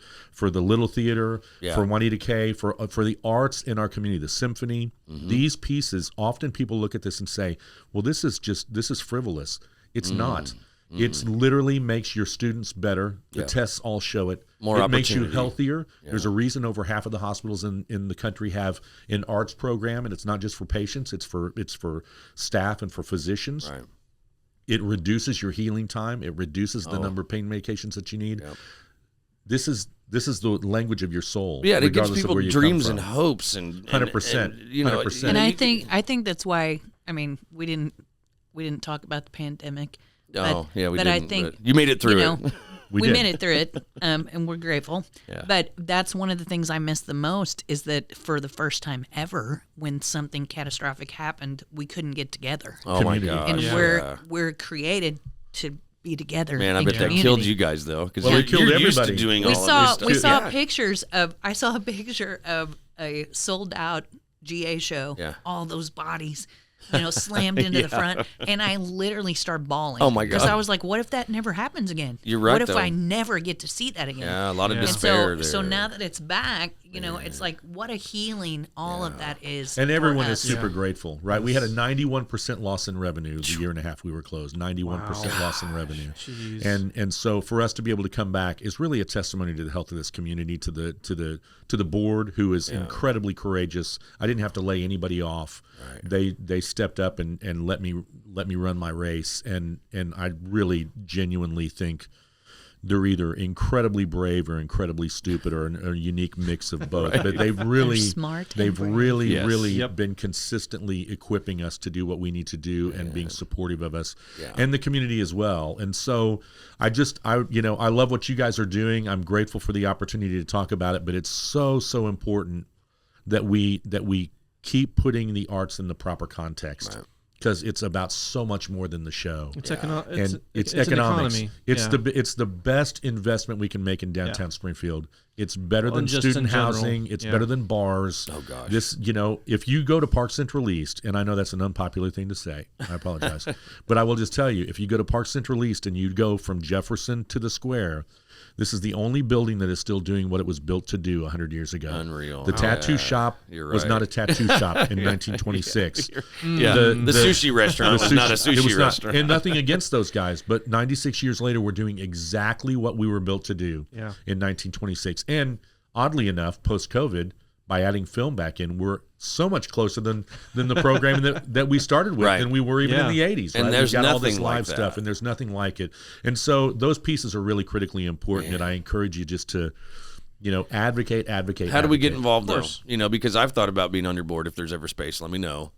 the Little Theater, for Juanita K, for the arts in our community, the symphony. These pieces, often people look at this and say, well, this is frivolous. It's not. It literally makes your students better. The tests all show it. It makes you healthier. There's a reason over half of the hospitals in the country have an arts program, and it's not just for patients, it's for staff and for physicians. Right. It reduces your healing time. It reduces the number of pain medications that you need. Yep. This is the language of your soul. Yeah, it gives people dreams and hopes and 100%. You know, 100%. And I think that's why. I mean, we didn't talk about the pandemic. Oh, yeah, we didn't. I think you made it through it. We made it through it, and we're grateful. Yeah. But that's one of the things I miss the most is that for the first time ever, when something catastrophic happened, we couldn't get together. Oh my gosh! And we're created to be together. Man, I in bet that community. killed you guys though, because Well, it killed you're used to everybody. doing We all of saw this we stuff. saw pictures of. I saw a picture of a sold out GA show. Yeah. All those bodies, slammed into the front, and I literally started bawling. Oh, my Because God. I was like, what if that never happens again? You're right, What if though. I never get to see that again? Yeah, a lot of Yeah. despair And there. so now that it's back, it's like what a healing all of that is. And for everyone is us. super grateful, right? We had a 91% loss in revenue the year and a half we were closed. 91% loss in revenue. Jeez. And so for us to be able to come back is really a testimony to the health of this community, to the board, who is incredibly courageous. I didn't have to lay anybody off. Right. They stepped up and let me run my race, and I really genuinely think they're either incredibly brave or incredibly stupid, or a unique mix of both. But they've really, They're smart and they've brave. really, Yes. really Yep. been consistently equipping us to do what we need to do and being supportive of us Yeah. and the community as well. And so I love what you guys are doing. I'm grateful for the opportunity to talk about it, but it's so important that we keep putting the arts in the proper context. Right. Because it's about so much more than the show. It's And it's an economics. economy. It's Yeah. it's the best investment we can make in downtown Springfield. It's better Well, than and just student in general. housing. It's Yeah. better than bars. Oh, gosh. This, if you go to Park Central East, and I know that's an unpopular thing to say, I apologize, but I will just tell you, if you go to Park Central East and you go from Jefferson to the Square, this is the only building that is still doing what it was built to do 100 years ago. Unreal. The tattoo shop You're was right. not a tattoo shop in 1926. Yeah, the sushi restaurant was not a it sushi was not- restaurant. and nothing against those guys, but 96 years later, we're doing exactly what we were built to do Yeah. in 1926. And oddly enough, post-COVID, by adding film back in, we're so much closer than the programming that we started with Right. than we were even Yeah. in the 80s. And right? there's We've got all this nothing like live stuff, that. and there's nothing like it. And so those pieces are really critically important, and I encourage you just to, advocate. How do we get involved, though? course. Because I've thought about being on your board. If there's ever space, let me know,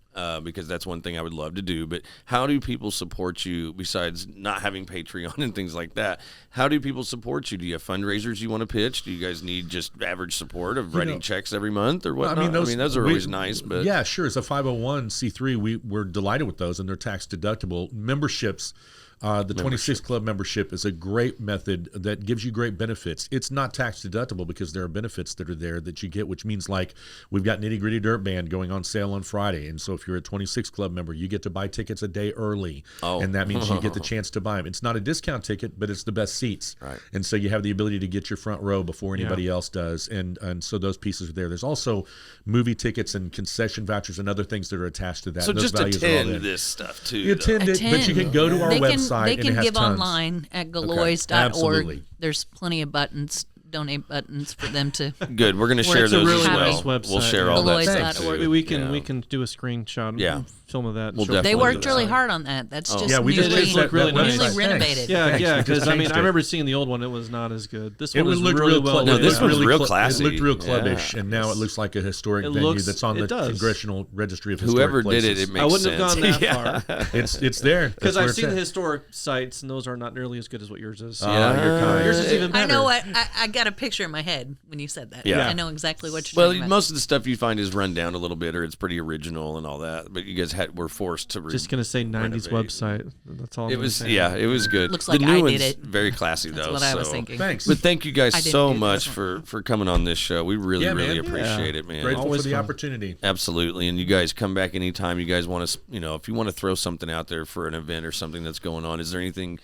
because that's one thing I would love to do. But how do people support you besides not having Patreon and things like that? How do people support you? Do you have fundraisers you want to pitch? Do you guys need just average support of writing checks every month or whatnot? Those are always nice. But yeah, sure. As a 501c3, we're delighted with those, and they're tax deductible. Memberships. The 26 Club membership is a great method that gives you great benefits. It's not tax deductible because there are benefits that are there that you get, which means like we've got Nitty Gritty Dirt Band going on sale on Friday. And so if you're a 26 Club member, you get to buy tickets a day early. Oh. And that means you get the chance to buy them. It's not a discount ticket, but it's the best seats. Right. And so you have the ability to get your front row before anybody else does. And so those pieces are there. There's also movie tickets and concession vouchers and other things that are attached to that. so Those just values are all attend there. this stuff too. You attend it, but you can go to our website They and can it has give tons. online at Gillioz.org. Absolutely. There's plenty of buttons, donate buttons for them to. Good. We're going to share it's a those really as nice well. website, We'll share yeah. all that Gillioz.org. stuff too. We can Yeah. we can do a screenshot. Yeah. Film of that. We'll show definitely They do worked that. really hard on that. That's just Yeah, we just newly, changed that really nice. newly website. renovated. Yeah, Thanks. yeah, We because just I mean, changed I it. remember seeing the old one; it was not as good. This It one is looked really real well club. No, done. this one's real It classy. looked real clubbish, Yeah. and now it looks like a historic It venue looks- that's on it the does. Congressional Registry of Historic Whoever did Places. it makes I wouldn't have sense. gone that Yeah. far It's there because That's where I've it's seen at. the historic sites, and those are not nearly as good as what yours is. You're kind. Yours is even better. I know what I got a picture in my head when you said that. Yeah. I know exactly what you're Well, talking about. most of the stuff you find is run down a little bit, or it's pretty original and all that. But you guys were forced to. Just gonna say '90s renovate. website. That's all. I'm It gonna was say. it was good. Looks the like new I did one's it. very classy That's though. what I was so- thinking. Thanks. But thank you guys I didn't so do much this for coming on this show. We really Yeah, man. really appreciate it, man. Grateful Always for the fun. opportunity. Absolutely, and you guys come back anytime you guys want to. If you want to throw something out there for an event or something that's going on, is there anything?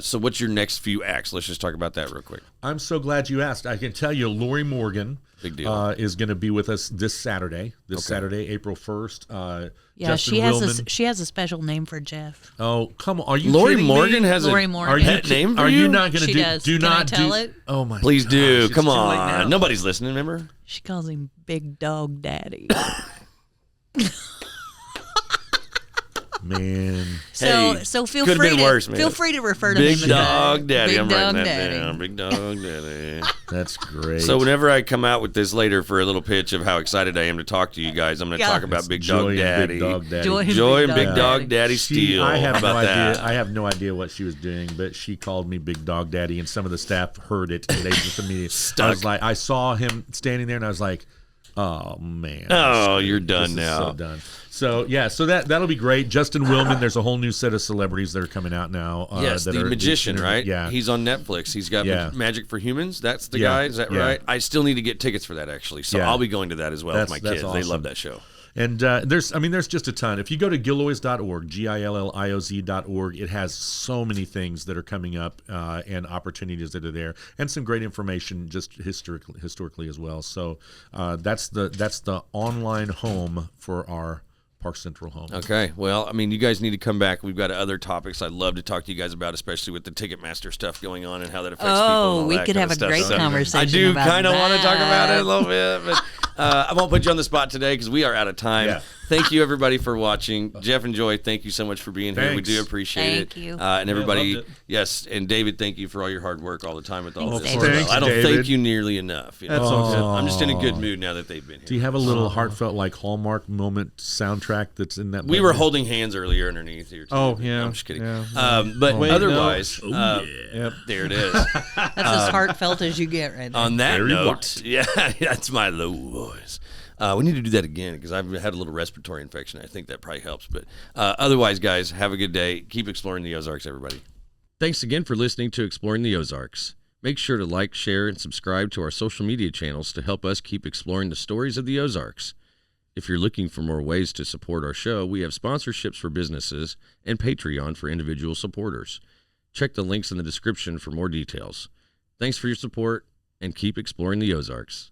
So, what's your next few acts? Let's just talk about that real quick. I'm so glad you asked. I can tell you, Lori Morgan Big deal. is going to be with us this Saturday. Saturday, April 1st. yeah, Justin she has Willman. she has a special name for Jeff. Oh, come on! Are you Lori kidding Morgan me? has Lori a Morgan. Are you pet name for Are you? you not going to She do? does. Do Can I not tell do. it? Oh my! Please gosh, do. it's Come too late now. on. Nobody's listening. Remember? She calls him Big Dog Daddy. Man, So Hey, so feel could've free been to worse, man. feel free to refer to Big him as Dog Daddy. Big I'm Dog writing that Daddy. down. Big Dog Daddy. that's great. So whenever I come out with this later for a little pitch of how excited I am to talk to you guys, I'm going to Yeah. talk about It's Big Joy Dog and Daddy. Big Dog Daddy. Joy and Big Dog Daddy. Daddy She- Steele. I have How no about idea. that? I have no idea what she was doing, but she called me Big Dog Daddy, and some of the staff heard it, and they just immediately. I was like, I saw him standing there, and I was like, Oh man! Oh, you're This done is now. So done. So yeah, so that'll be great. Justin Willman. There's a whole new set of celebrities that are coming out now. Yes, that the are magician, right? Yeah, He's on Netflix. He's got Yeah. Magic for Humans. That's the Yeah. guy. Is that Yeah. right? I still need to get tickets for that actually. So Yeah. I'll be going to that as well with my That's kids. They awesome. love that show. And there's just a ton. If you go to Gillioz.org, GILLIOZ.org, it has so many things that are coming up and opportunities that are there, and some great information just historically as well. So that's the online home for our Park Central home. Okay. Well, I mean, you guys need to come back. We've got other topics I'd love to talk to you guys about, especially with the Ticketmaster stuff going on and how that affects people. And all we that could kind have of a stuff. great So conversation I do about kind of want to talk about it a that. little bit, but I won't put you on the spot today because we are out of time. Yeah. Thank you, everybody, for watching. Geoff and Joy, thank you so much for being here. We Thanks. do appreciate Thank it. you. And everybody, loved it. yes, and David, thank you for all your hard work all the time with all Thanks, this. David. Thanks, I don't David. thank you nearly enough. You know? That's all good. I'm just in a good mood now that they've been here. Do you have a little heartfelt like Hallmark moment soundtrack that's in that? We were button? holding hands earlier underneath here. Too. Oh, yeah. I'm just kidding. Yeah. But Wait, no. otherwise, Yep. there it is. That's as heartfelt as you get right there. On that Very note, white. yeah, that's my low voice. We need to do that again because I've had a little respiratory infection. I think that probably helps. But otherwise, guys, have a good day. Keep exploring the Ozarks, everybody. Thanks again for listening to Exploring the Ozarks. Make sure to like, share, and subscribe to our social media channels to help us keep exploring the stories of the Ozarks. If you're looking for more ways to support our show, we have sponsorships for businesses and Patreon for individual supporters. Check the links in the description for more details. Thanks for your support, and keep exploring the Ozarks.